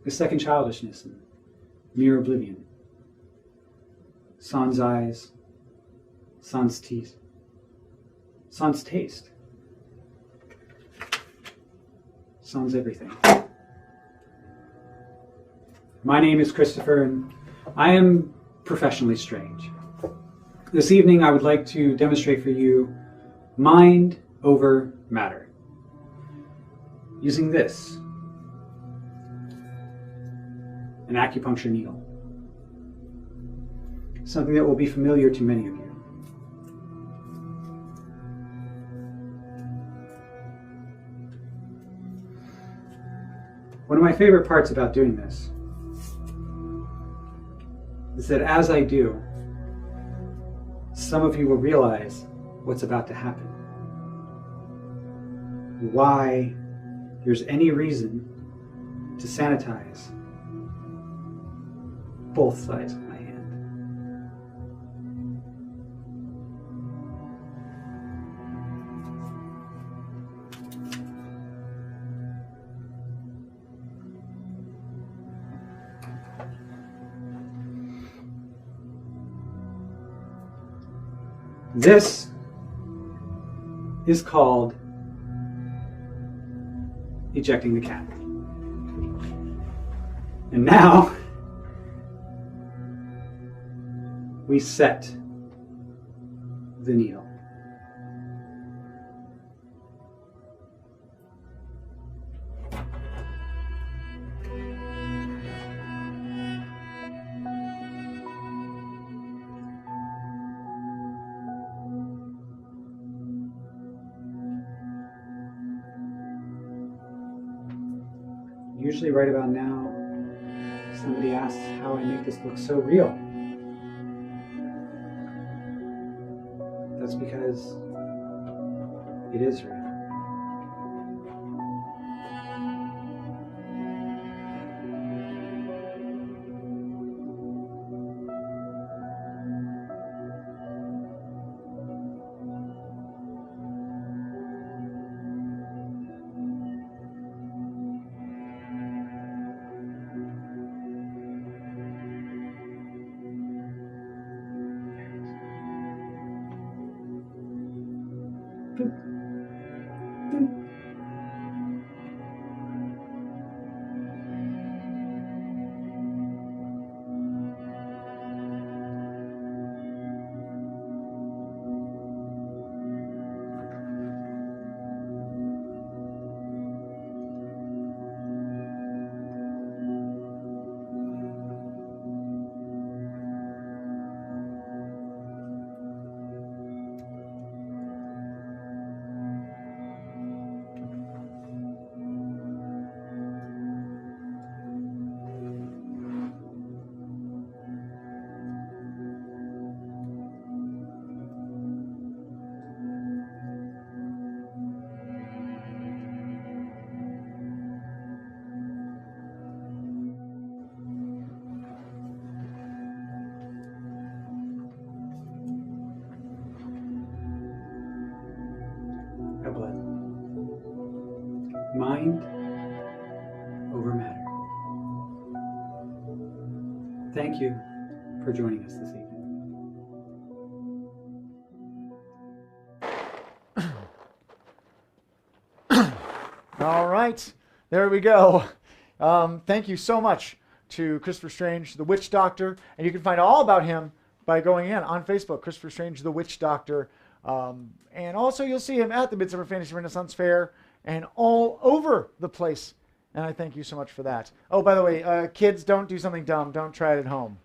the second childishness and mere oblivion. Sans eyes, sans teeth, sans taste, sans everything. My name is Christopher, and I am professionally strange. This evening I would like to demonstrate for you mind over matter, using this, an acupuncture needle. Something that will be familiar to many of you. One of my favorite parts about doing this is that as I do, some of you will realize what's about to happen. Why there's any reason to sanitize both sides of my hand. This is called ejecting the cat. And now we set the needle. Usually right about now, somebody asks how I make this look so real. That's because it is real. Mind over matter. Thank you for joining us this evening. All right, there we go. Thank you so much to Christopher Strange, the Witchdoctor, and you can find all about him by going in on Facebook, Christopher Strange, the Witchdoctor, and also you'll see him at the Midsummer Fantasy Renaissance Fair and all over the place. And I thank you so much for that. Oh, by the way, kids, don't do something dumb. Don't try it at home.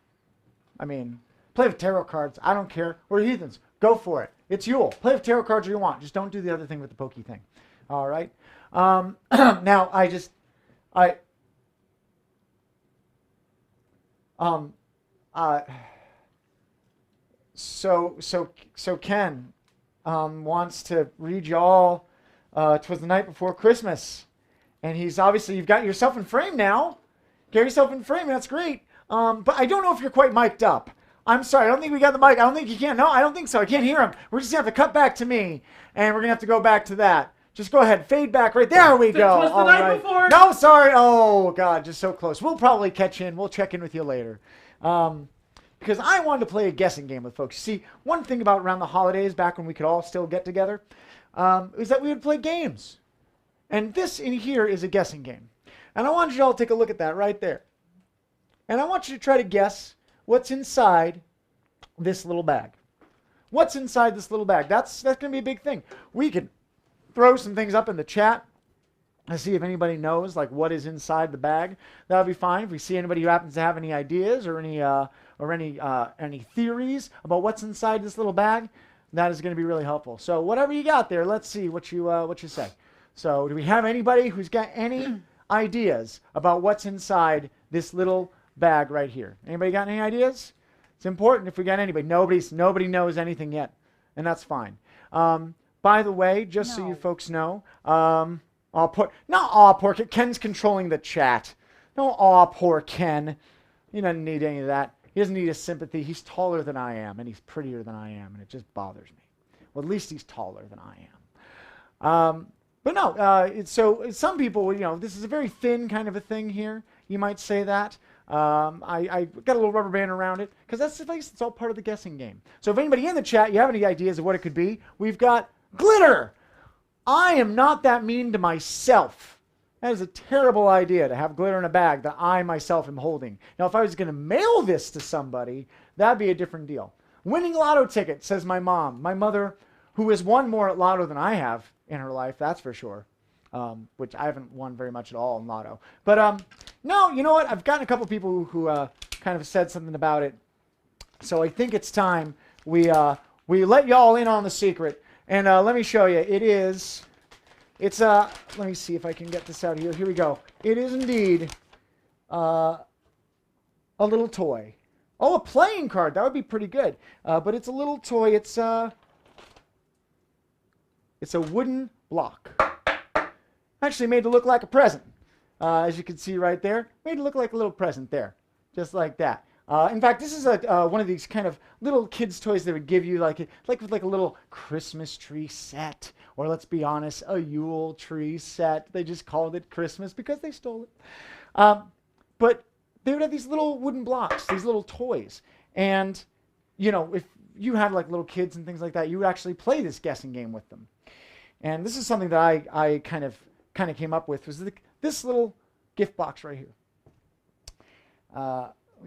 I mean, play with tarot cards. I don't care. We're heathens. Go for it. It's Yule. Play with tarot cards if you want. Just don't do the other thing with the pokey thing. All right. Now, so Ken wants to read you all. 'Twas the night before Christmas, and he's obviously, you've got yourself in frame now. Get yourself in frame. That's great. But I don't know if you're quite mic'd up. I'm sorry. I don't think we got the mic. I don't think you can. No, I don't think so. I can't hear him. We're just gonna have to cut back to me, and we're gonna have to go back to that. Just go ahead, fade back right there. We go. Was the night before? No, sorry. Oh God, just so close. We'll probably catch in. We'll check in with you later. Because I wanted to play a guessing game with folks. See, one thing about around the holidays, back when we could all still get together, is that we would play games. And this in here is a guessing game. And I want you all to take a look at that right there. And I want you to try to guess what's inside this little bag. What's inside this little bag? That's going to be a big thing. We could throw some things up in the chat and see if anybody knows like what is inside the bag. That would be fine. If we see anybody who happens to have any ideas or any theories about what's inside this little bag, that is going to be really helpful. So whatever you got there, let's see what you say. So do we have anybody who's got any ideas about what's inside this little bag right here? Anybody got any ideas? It's important if we got anybody. Nobody knows anything yet, and that's fine. By the way, just so you folks know, poor Ken's controlling the chat. No, poor Ken. He doesn't need any of that. He doesn't need his sympathy. He's taller than I am, and he's prettier than I am, and it just bothers me. Well, at least he's taller than I am. But no, so some people, this is a very thin kind of a thing here. You might say that. I got a little rubber band around it because it's all part of the guessing game. So if anybody in the chat, you have any ideas of what it could be, we've got glitter. I am not that mean to myself. That is a terrible idea to have glitter in a bag that I myself am holding. Now, if I was going to mail this to somebody, that'd be a different deal. Winning lotto ticket, says my mom. My mother, who has won more at lotto than I have in her life, that's for sure. Which I haven't won very much at all in lotto. But no, you know what? I've gotten a couple people who kind of said something about it. So I think it's time we let y'all in on the secret. And let me show you. Let me see if I can get this out of here. Here we go. It is indeed a little toy. Oh, a playing card. That would be pretty good. But it's a little toy. It's a wooden block. Actually made to look like a present. As you can see right there. Made to look like a little present there. Just like that. In fact, this is one of these kind of little kids' toys they would give you, like with a little Christmas tree set, or let's be honest, a Yule tree set. They just called it Christmas because they stole it. But they would have these little wooden blocks, these little toys, and you know, if you had like little kids and things like that, you would actually play this guessing game with them. And this is something that I kind of came up with, was this little gift box right here.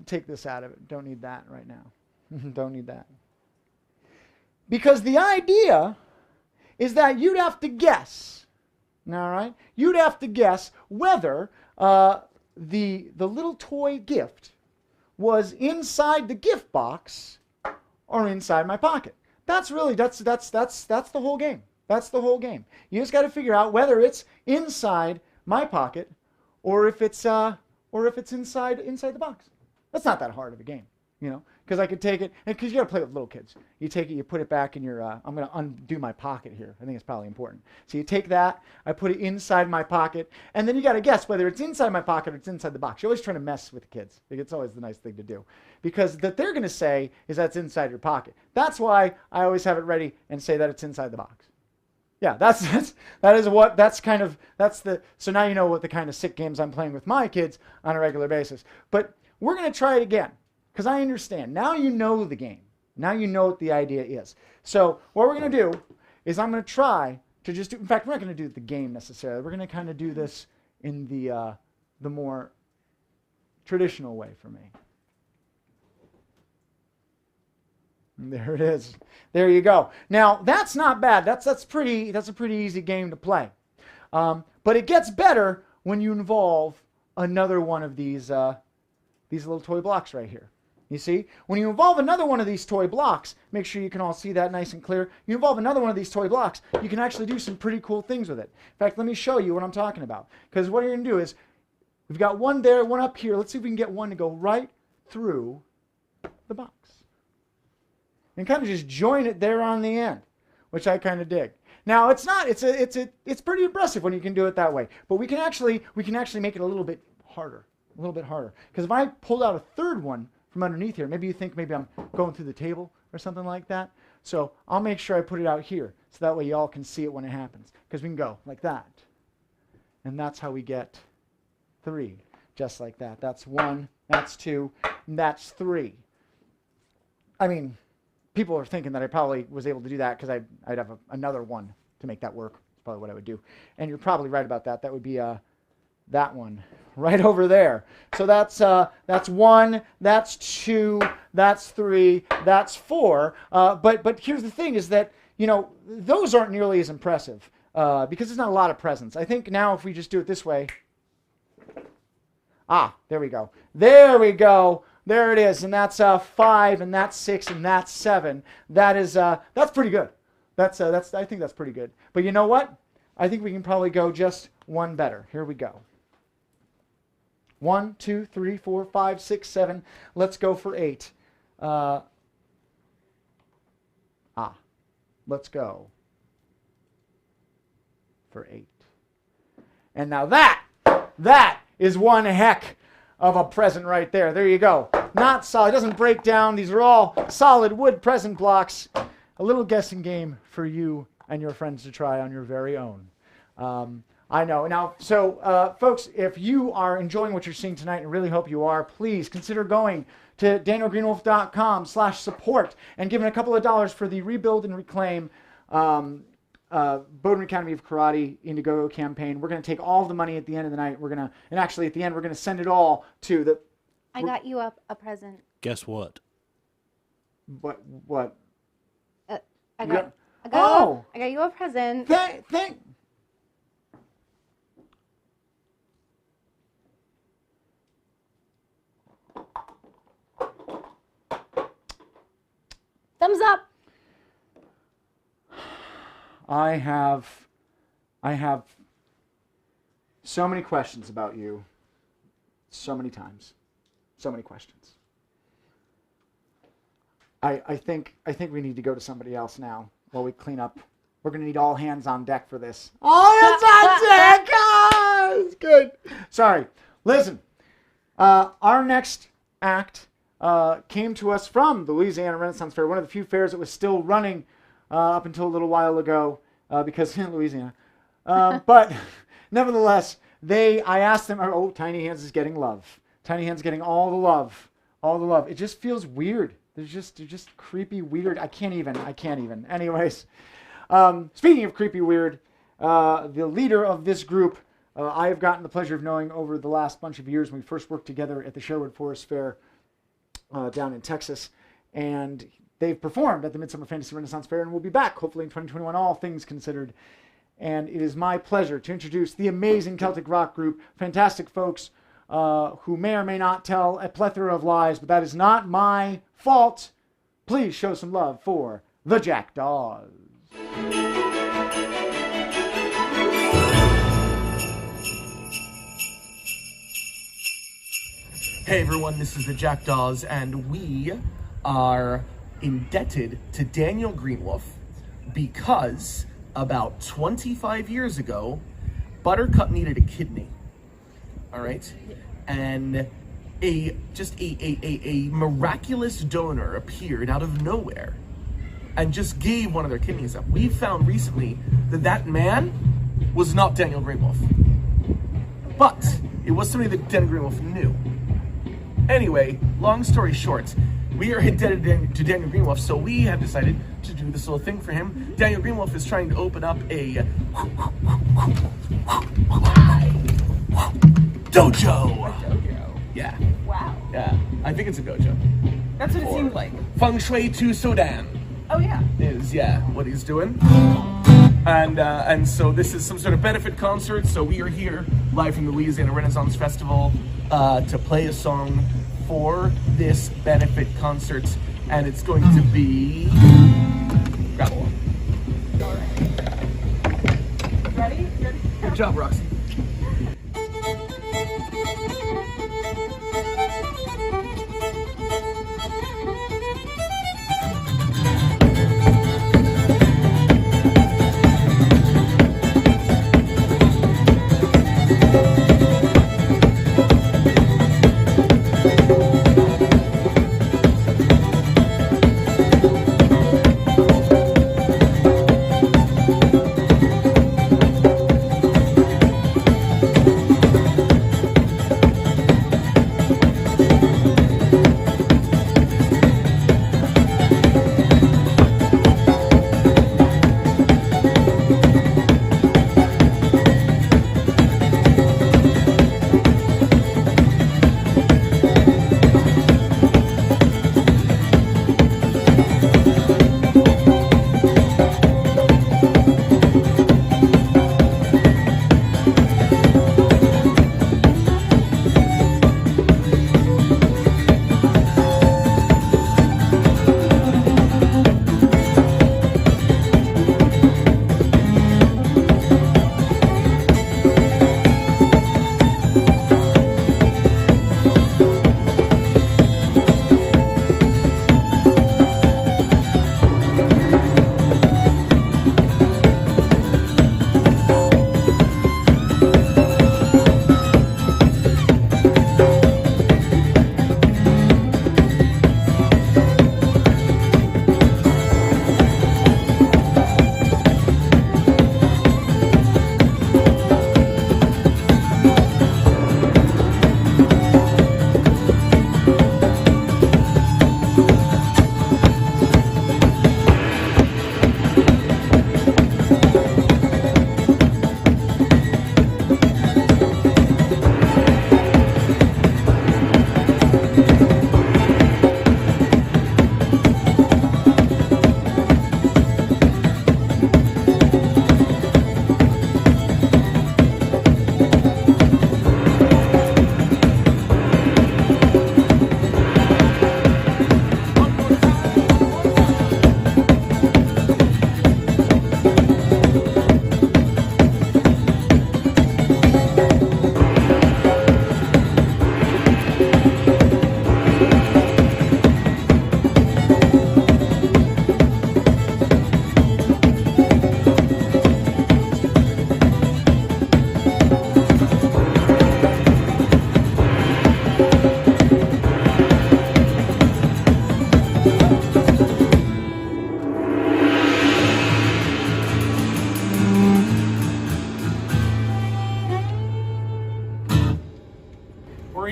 Take this out of it. Don't need that right now. Don't need that. Because the idea is that you'd have to guess. All right? You'd have to guess whether the little toy gift was inside the gift box or inside my pocket. That's really that's the whole game. That's the whole game. You just got to figure out whether it's inside my pocket or if it's inside the box. That's not that hard of a game, you know, because I could take it, because you got to play with little kids. You take it, you put it back in your, I'm going to undo my pocket here. I think it's probably important. So you take that, I put it inside my pocket, and then you got to guess whether it's inside my pocket or it's inside the box. You're always trying to mess with the kids. It's always the nice thing to do. Because that they're going to say is that's inside your pocket. That's why I always have it ready and say that it's inside the box. Yeah, so now you know what the kind of sick games I'm playing with my kids on a regular basis. But we're going to try it again, because I understand. Now you know the game. Now you know what the idea is. So what we're going to do is I'm going to try to just do, in fact, we're not going to do the game necessarily. We're going to kind of do this in the more traditional way for me. There it is. There you go. Now, that's not bad. That's a pretty easy game to play. But it gets better when you involve another one of these little toy blocks right here. You see? When you involve another one of these toy blocks, make sure you can all see that nice and clear. You involve another one of these toy blocks, you can actually do some pretty cool things with it. In fact, let me show you what I'm talking about. Because what you're going to do is, we've got one there, one up here. Let's see if we can get one to go right through the box. And kind of just join it there on the end, which I kind of dig. Now, it's pretty impressive when you can do it that way. But we can actually make it a little bit harder. A little bit harder. Because if I pulled out a third one from underneath here, maybe you think maybe I'm going through the table or something like that. So I'll make sure I put it out here so that way you all can see it when it happens. Because we can go like that. And that's how we get 3. Just like that. That's 1, that's 2, and that's 3. I mean, people are thinking that I probably was able to do that because I'd have another one to make that work. That's probably what I would do. And you're probably right about that. That would be that one right over there. So that's 1, that's 2, that's 3, that's 4. But here's the thing is that, you know, those aren't nearly as impressive because there's not a lot of presents. I think now if we just do it this way. There we go. There we go. There it is. And that's 5, and that's 6, and that's 7. That's pretty good. I think that's pretty good. But you know what? I think we can probably go just one better. Here we go. 1, 2, 3, 4, 5, 6, 7. Let's go for 8. Let's go for 8. And now that is one heck of a present right there. There you go. Not solid. It doesn't break down. These are all solid wood present blocks. A little guessing game for you and your friends to try on your very own. I know. Now, so folks, if you are enjoying what you're seeing tonight, and really hope you are, please consider going to danielgreenwolf.com/support and giving a couple of dollars for the Rebuild and Reclaim Bowdoin Academy of Karate Indiegogo campaign. We're going to take all of the money at the end of the night. And actually at the end, we're going to send it all to the... I got you a present. Guess what? What? I got you a present. Thumbs up. I have so many questions about you. So many times. So many questions. I think we need to go to somebody else now while we clean up. We're going to need all hands on deck for this. All hands on deck! Ah, it's good. Sorry. Listen, our next act came to us from the Louisiana Renaissance Fair, one of the few fairs that was still running up until a little while ago because in Louisiana. But nevertheless, I asked them, oh, Tiny Hands is getting love. Tiny Hands getting all the love. All the love. It just feels weird. They're just creepy, weird. I can't even. Anyways, speaking of creepy, weird, the leader of this group, I have gotten the pleasure of knowing over the last bunch of years when we first worked together at the Sherwood Forest Fair down in Texas. And they've performed at the Midsummer Fantasy Renaissance Fair and will be back, hopefully in 2021, all things considered. And it is my pleasure to introduce the amazing Celtic rock group, fantastic folks who may or may not tell a plethora of lies, but that is not my fault. Please show some love for the Jackdaws. Hey everyone, this is the Jackdaws, and we are indebted to Daniel GreenWolf because about 25 years ago, Buttercup needed a kidney. All right, and a miraculous donor appeared out of nowhere and just gave one of their kidneys up. We found recently that man was not Daniel GreenWolf, but it was somebody that Daniel GreenWolf knew. Anyway, long story short, we are indebted to Daniel GreenWolf, so we have decided to do this little thing for him. Daniel GreenWolf is trying to open up a dojo. Yeah. Wow. Yeah. I think it's a dojo. That's what it seemed like. Feng Shui to Sudan. Oh yeah. Is what he's doing. And so this is some sort of benefit concert. So we are here live from the Louisiana Renaissance Festival to play a song for this benefit concert, and it's going to be grab along. All right. Ready? Good job, Roxy.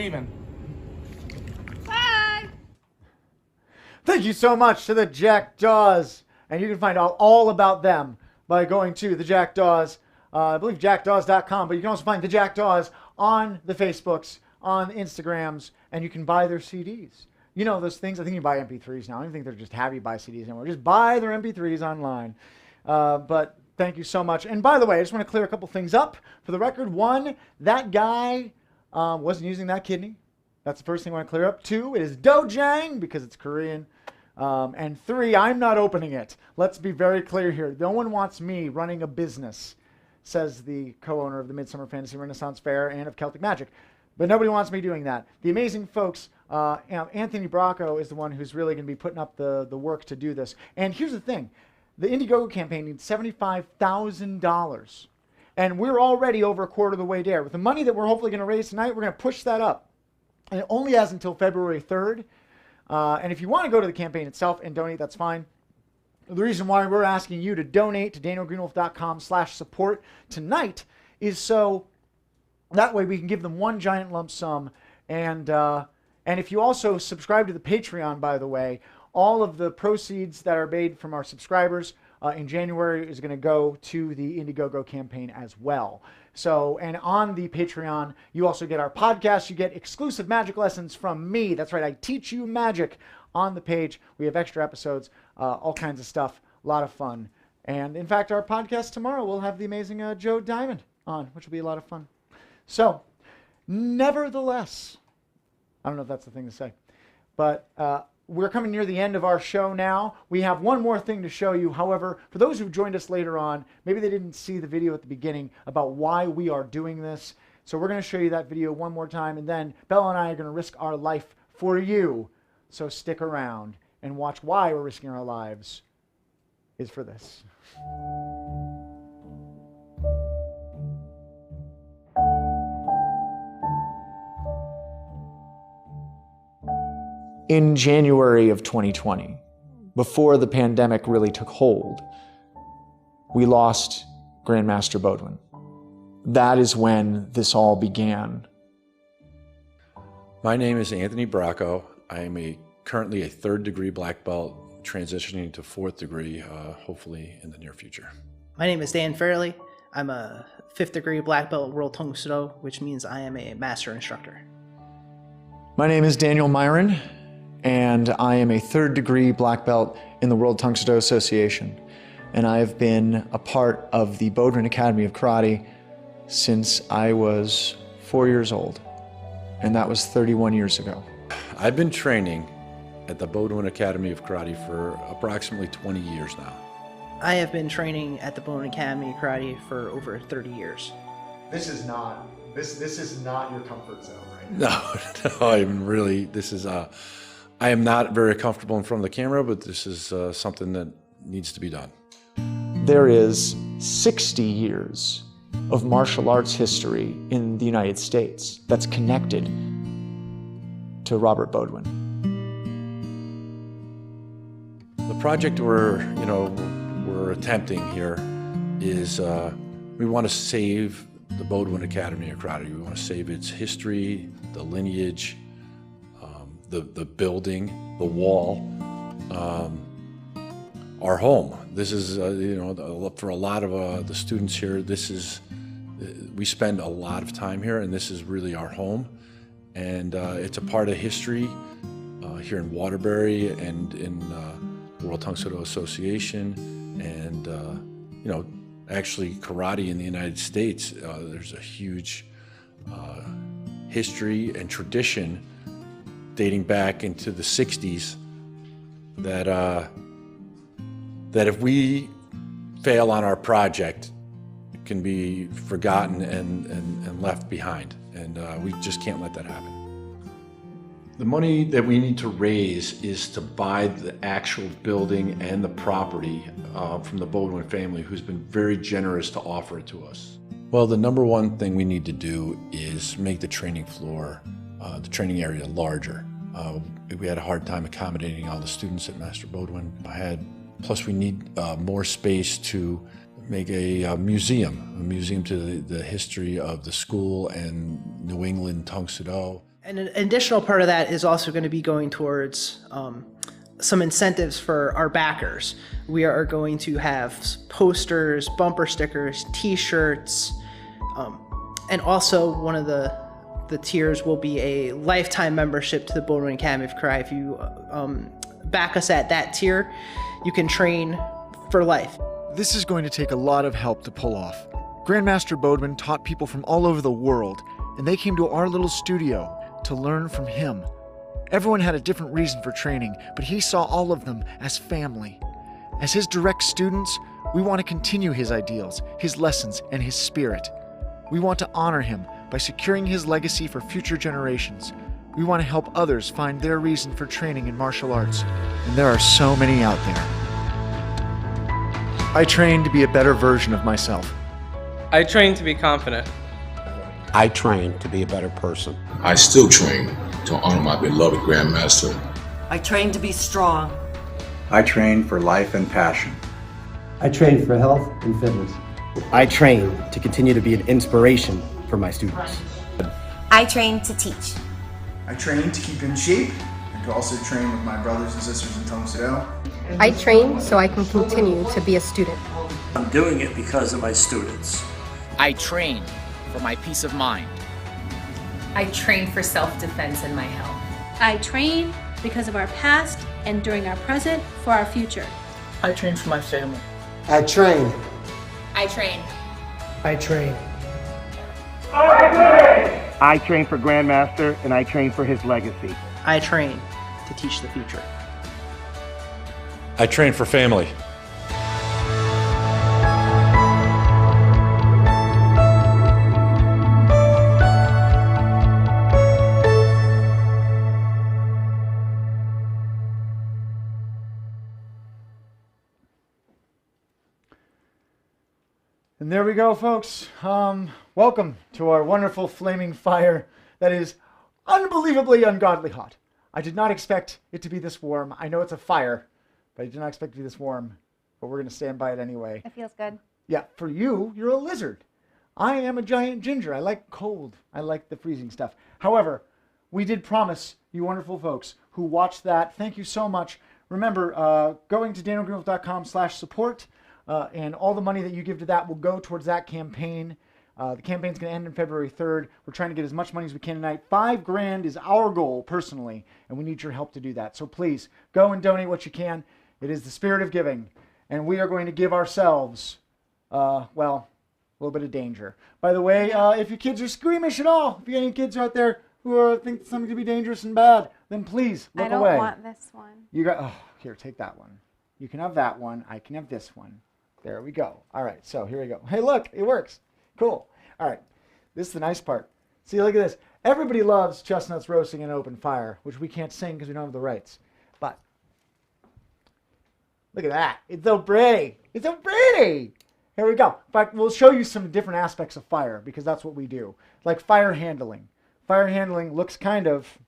dreaming. Bye. Thank you so much to the Jackdaws. And you can find out all about them by going to the Jackdaws, I believe jackdaws.com, but you can also find the Jackdaws on the Facebooks, on the Instagrams, and you can buy their CDs. You know those things, I think you buy MP3s now. I don't think they're just have you buy CDs anymore. Just buy their MP3s online. But thank you so much. And by the way, I just want to clear a couple things up. For the record, 1, that guy wasn't using that kidney. That's the first thing I want to clear up. 2, it is Dojang because it's Korean. And 3, I'm not opening it. Let's be very clear here. No one wants me running a business, says the co-owner of the Midsummer Fantasy Renaissance Fair and of Celtic Magic. But nobody wants me doing that. The amazing folks, Anthony Bracco is the one who's really going to be putting up the work to do this. And here's the thing. The Indiegogo campaign needs $75,000. And we're already over a quarter of the way there. With the money that we're hopefully going to raise tonight, we're going to push that up. And it only has until February 3rd. And if you want to go to the campaign itself and donate, that's fine. The reason why we're asking you to donate to danielgreenwolf.com/support tonight is so that way we can give them one giant lump sum. And if you also subscribe to the Patreon, by the way, all of the proceeds that are made from our subscribers in January is going to go to the Indiegogo campaign as well. So, and on the Patreon, you also get our podcast. You get exclusive magic lessons from me. That's right, I teach you magic on the page. We have extra episodes, all kinds of stuff, a lot of fun. And in fact, our podcast tomorrow will have the amazing Joe Diamond on, which will be a lot of fun. So, nevertheless, I don't know if that's the thing to say, but we're coming near the end of our show now. We have one more thing to show you. However, for those who joined us later on, maybe they didn't see the video at the beginning about why we are doing this. So we're going to show you that video one more time, and then Bella and I are going to risk our life for you. So stick around and watch why we're risking our lives is for this. In January of 2020, before the pandemic really took hold, we lost Grandmaster Bodwin. That is when this all began. My name is Anthony Bracco. I am currently a 3rd degree black belt, transitioning to 4th degree, hopefully in the near future. My name is Dan Fairley. I'm a 5th degree black belt World Tung Sudo, which means I am a master instructor. My name is Daniel Myron, and I am a 3rd degree black belt in the World Tung Sudo Association. And I have been a part of the Bodwin Academy of Karate since I was 4 years old. And that was 31 years ago. I've been training at the Bodwin Academy of Karate for approximately 20 years now. I have been training at the Bodwin Academy of Karate for over 30 years. This is not your comfort zone, right? No, I'm really, I am not very comfortable in front of the camera, but this is something that needs to be done. There is 60 years of martial arts history in the United States that's connected to Robert Bodwin. The project we're attempting here is we want to save the Bodwin Academy of Karate. We want to save its history, the lineage, the building, the wall, our home. This is, for a lot of the students here, we spend a lot of time here, and this is really our home. And it's a part of history here in Waterbury and in the World Tung Sudo Association, and actually karate in the United States. There's a huge history and tradition dating back into the 60s that if we fail on our project, it can be forgotten and left behind. And we just can't let that happen. The money that we need to raise is to buy the actual building and the property from the Bodwin family, who's been very generous to offer it to us. Well, the number one thing we need to do is make the training floor, the training area larger. We had a hard time accommodating all the students at Master Bodwin. Plus we need more space to make a museum to the history of the school and New England Tung Sudo. And an additional part of that is also going to be going towards some incentives for our backers. We are going to have posters, bumper stickers, t-shirts, and also one of the tiers will be a lifetime membership to the Bullring Academy of Cry. If you back us at that tier, you can train for life. This is going to take a lot of help to pull off. Grandmaster Bodwin taught people from all over the world, and they came to our little studio to learn from him. Everyone had a different reason for training, but he saw all of them as family. As his direct students, we want to continue his ideals, his lessons, and his spirit. We want to honor him by securing his legacy for future generations. We want to help others find their reason for training in martial arts, and there are so many out there. I train to be a better version of myself. I train to be confident. I train to be a better person. I still train to honor my beloved Grandmaster. I train to be strong. I train for life and passion. I train for health and fitness. I train to continue to be an inspiration for my students. I train to teach. I train to keep in shape and to also train with my brothers and sisters in Telethon. I train so I can continue to be a student. I'm doing it because of my students. I train for my peace of mind. I train for self-defense and my health. I train because of our past and during our present for our future. I train for my family. I train. I train. I train. I train for Grandmaster, and I train for his legacy. I train to teach the future. I train for family. And there we go, folks. Welcome to our wonderful flaming fire that is unbelievably ungodly hot. I did not expect it to be this warm. I know it's a fire, but I did not expect it to be this warm. But we're going to stand by it anyway. It feels good. Yeah, for you, you're a lizard. I am a giant ginger. I like cold. I like the freezing stuff. However, we did promise you wonderful folks who watched that. Thank you so much. Remember, going to danielgreenwolf.com/support. And all the money that you give to that will go towards that campaign. The campaign's going to end on February 3rd. We're trying to get as much money as we can tonight. $5,000 is our goal personally, and we need your help to do that. So please go and donate what you can. It is the spirit of giving, and we are going to give ourselves, well, a little bit of danger. By the way, if your kids are squeamish at all, if you got any kids out there who think something could be dangerous and bad, then please look away. I don't want this one. You got, here, take that one. You can have that one. I can have this one. There we go. All right, so here we go. Hey, look, it works. Cool. All right, this is the nice part. See, look at this. Everybody loves chestnuts roasting in open fire, which we can't sing because we don't have the rights. But look at that. It's so pretty. It's so pretty. Here we go. In fact, we'll show you some different aspects of fire because that's what we do. Like fire handling. Fire handling looks kind of,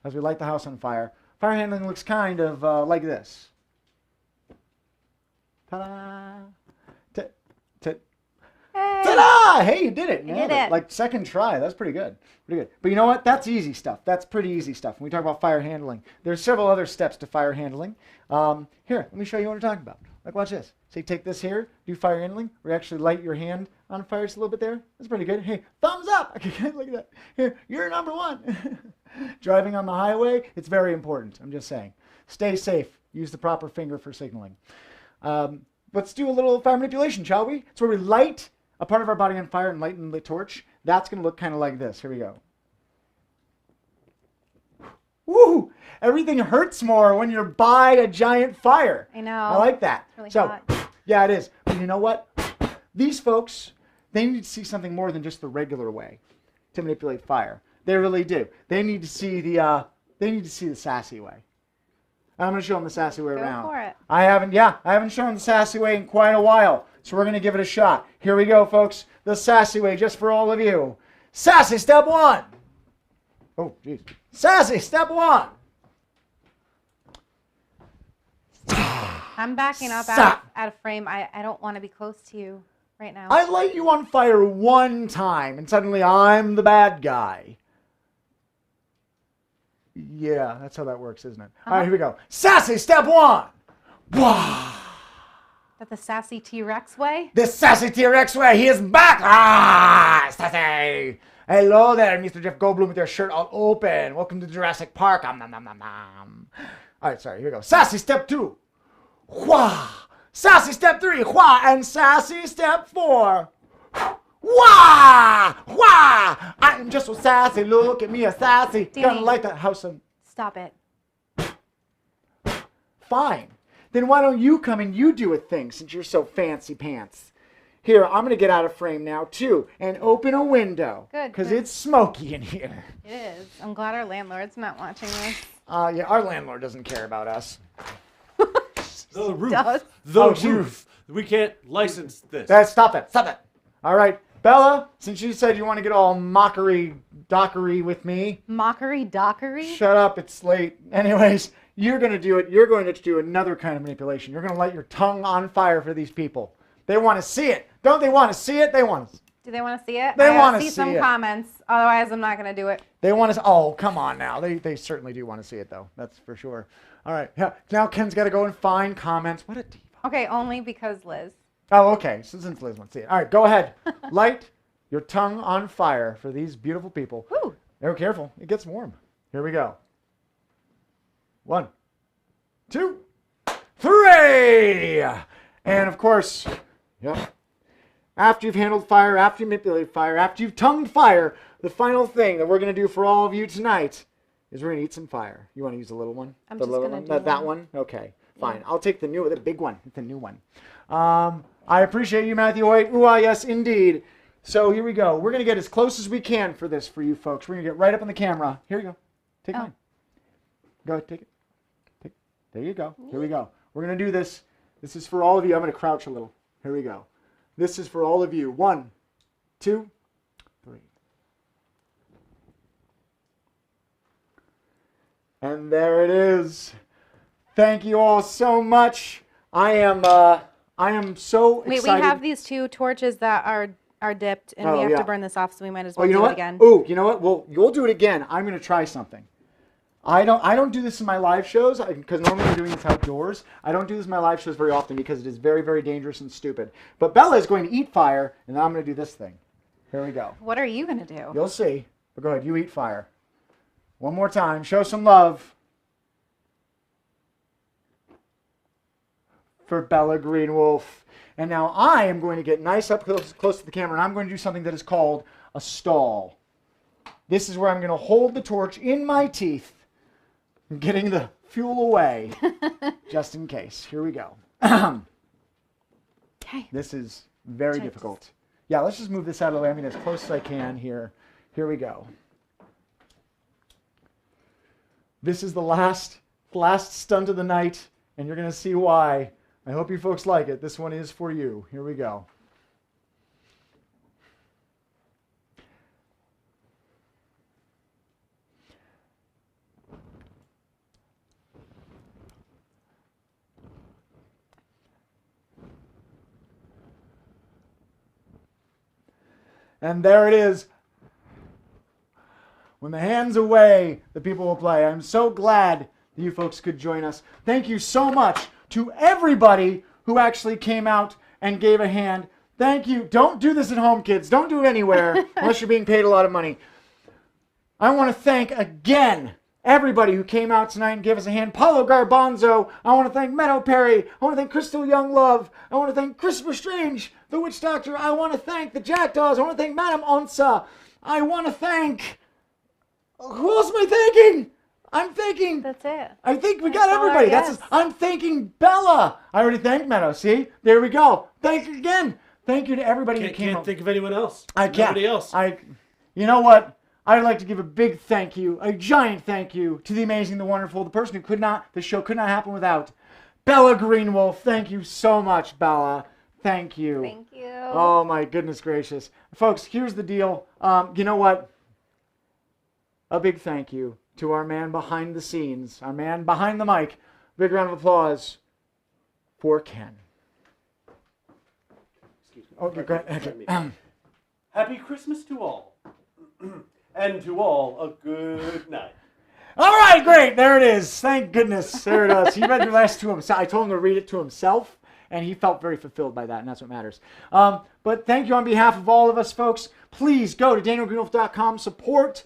as we light the house on fire, fire handling looks kind of like this. Ta-da! Ta-da! Hey, you did it. You did it. Like second try. That's pretty good. Pretty good. But you know what? That's easy stuff. That's pretty easy stuff. When we talk about fire handling, there's several other steps to fire handling. Here, let me show you what we're talking about. Like, watch this. So you take this here, do fire handling, or actually light your hand on fire just a little bit there. That's pretty good. Hey, thumbs up. Okay, look at that. Here, you're number one. Driving on the highway, it's very important. I'm just saying. Stay safe. Use the proper finger for signaling. Let's do a little fire manipulation, shall we? It's where we light a part of our body on fire and lighten the torch. That's going to look kind of like this. Here we go. Woo! Everything hurts more when you're by a giant fire. I know. I like that. It's really so, hot. yeah, it is. But you know what? These folks, they need to see something more than just the regular way to manipulate fire. They really do. They need to see the sassy way. I'm going to show them the sassy way around. Go for it. I haven't shown the sassy way in quite a while, so we're going to give it a shot. Here we go, folks. The sassy way, just for all of you. Sassy step one. Oh, jeez. Sassy step one. I'm backing up out of frame. I don't want to be close to you right now. I light you on fire one time, and suddenly I'm the bad guy. Yeah, that's how that works, isn't it? All right, here we go. Sassy step 1. Wah! That the sassy T-Rex way? The sassy T-Rex way. He is back. Ah, sassy. Hello there, Mr. Jeff Goldblum with your shirt all open. Welcome to Jurassic Park. Nom, nom, nom, nom, nom. All right, sorry. Here we go. Sassy step 2. Wah. Sassy step 3. Wah. And sassy step 4. Wah! Wah! I'm just so sassy. Look at me, a sassy. Gonna light the house on. Stop it. Fine. Then why don't you come and you do a thing since you're so fancy pants? Here, I'm going to get out of frame now, too, and open a window. Good. Because it's smoky in here. It is. I'm glad our landlord's not watching this. Yeah, our landlord doesn't care about us. The roof. Does. The roof. We can't license this. Stop it. Stop it. All right. Bella, since you said you want to get all mockery-dockery with me. Mockery-dockery? Shut up. It's late. Anyways, you're going to do it. You're going to do another kind of manipulation. You're going to light your tongue on fire for these people. They want to see it. Don't they want to see it? They want to. Do they want to see it? They want to see see some it. comments. Otherwise, I'm not going to do it. They want to. Oh, come on now. They certainly do want to see it, though. That's for sure. All right. Yeah. Now Ken's got to go and find comments. What a diva. Okay, only because Liz. Oh, okay. So since Liz wants to see it. All right, go ahead. Light your tongue on fire for these beautiful people. Woo. Oh, careful. It gets warm. Here we go. 1, 2, 3. And, of course, yep. After you've handled fire, after you've manipulated fire, after you've tongued fire, the final thing that we're going to do for all of you tonight is we're going to eat some fire. You want to use the little one? I'm the just little going one? to do That one? Okay, fine. I'll take the big one, the new one. I appreciate you, Matthew White. Ooh, yes, indeed. So here we go. We're going to get as close as we can for this for you folks. We're going to get right up on the camera. Here you go. Take mine. Go ahead, take it. There you go. Here we go. We're going to do this. This is for all of you. I'm going to crouch a little. Here we go. This is for all of you. 1, 2, 3. And there it is. Thank you all so much. I am so excited. Wait, we have these 2 torches that are dipped, and we have to burn this off, so we might as well do it again. Oh, you know what? Well, you'll do it again. I'm going to try something. I don't do this in my live shows because normally we're doing this outdoors. I don't do this in my live shows very often because it is very, very dangerous and stupid. But Bella is going to eat fire, and then I'm going to do this thing. Here we go. What are you going to do? You'll see. But go ahead. You eat fire. One more time. Show some love for Bella GreenWolf. And now I am going to get nice up close to the camera, and I'm going to do something that is called a stall. This is where I'm going to hold the torch in my teeth, getting the fuel away, just in case. Here we go. Okay. This is very difficult. Yeah, let's just move this out of the way. I mean, as close as I can here. Here we go. This is the last stunt of the night, and you're going to see why. I hope you folks like it. This one is for you. Here we go. And there it is. When the hand's away, the people will play. I'm so glad that you folks could join us. Thank you so much to everybody who actually came out and gave a hand. Thank you. Don't do this at home, kids. Don't do it anywhere unless you're being paid a lot of money. I want to thank again everybody who came out tonight and gave us a hand. Paolo Garbanzo. I want to thank Meadow Perry. I want to thank Krystal Younglove. I want to thank Christopher Strange, the Witchdoctor. I want to thank the Jackdaws. I want to thank Madame Onça. I want to thank... Who else am I thanking? I'm thanking... That's it. I think we got everybody. I'm thanking Bella. I already thanked Meadow. See? There we go. Thank you again. Thank you to everybody who came out. Can't think of anyone else. I can't. Nobody else. You know what? I'd like to give a big thank you, a giant thank you to the amazing, the wonderful, the person who the show could not happen without. Bella GreenWolf. Thank you so much, Bella. Thank you. Thank you. Oh, my goodness gracious. Folks, here's the deal. You know what? A big thank you to our man behind the scenes, our man behind the mic. Big round of applause for Ken. Excuse me. Okay, go ahead. Happy Christmas to all. And to all, a good night. All right, great. There it is. Thank goodness. There it is. He read the rest to himself. I told him to read it to himself, and he felt very fulfilled by that, and that's what matters. But thank you on behalf of all of us, folks. Please go to danielgreenwolf.com. Support.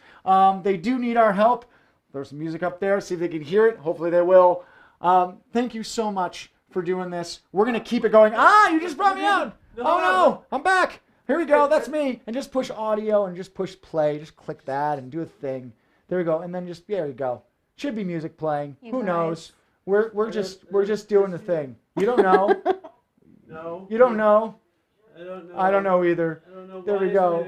They do need our help. There's some music up there. See if they can hear it. Hopefully they will. Thank you so much for doing this. We're going to keep it going. You just brought me out. No. I'm back. Here we go. That's me. And just push audio and just push play. Just click that and do a thing. There we go. And then just, there you go. Should be music playing. Who knows? We're just doing the thing. You don't know. No. You don't know. I don't know. I don't know either. I don't know. There we go.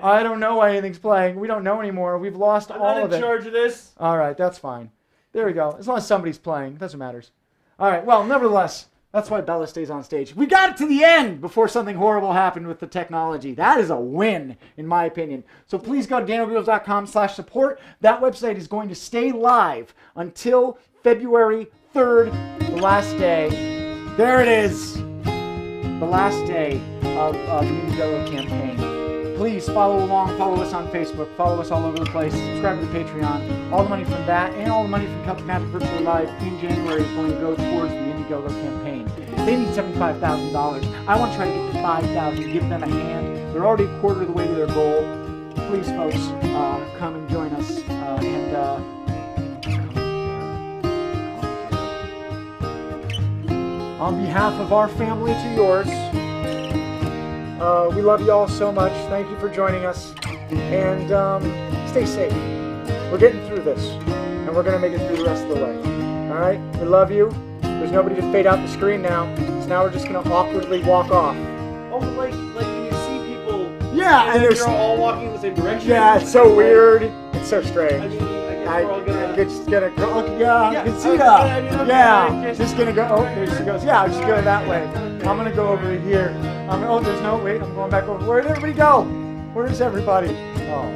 I don't know why anything's playing. We don't know anymore. We've lost all of it. I'm not in charge of this. All right, that's fine. There we go. As long as somebody's playing, that's what matters. All right. Well, nevertheless, that's why Bella stays on stage. We got it to the end before something horrible happened with the technology. That is a win, in my opinion. So please go to danielgreenwolf.com/support. That website is going to stay live until February 3rd, the last day. There it is. The last day of the Meadow campaign. Please follow along, follow us on Facebook, follow us all over the place, subscribe to the Patreon. All the money from that and all the money from Celtic Magic Virtually Live in January is going to go towards the Indiegogo campaign. They need $75,000. I want to try to get to $5,000, give them a hand. They're already a quarter of the way to their goal. Please, folks, come and join us. On behalf of our family to yours, we love you all so much. Thank you for joining us. And stay safe. We're getting through this. And we're going to make it through the rest of the way. All right? We love you. There's nobody to fade out the screen now. So now we're just going to awkwardly walk off. Oh, like when you see people... Yeah, and they're all walking in the same direction. Yeah, it's so weird. It's so strange. I mean, I guess we're all gonna... Just gonna go... Okay, yeah, you can see that. Yeah, just gonna go... Oh, there she goes. Yeah, I'll just go that way. I'm gonna go over here. Oh, there's no... Wait, I'm going back over. Where did everybody go? Where is everybody? Oh.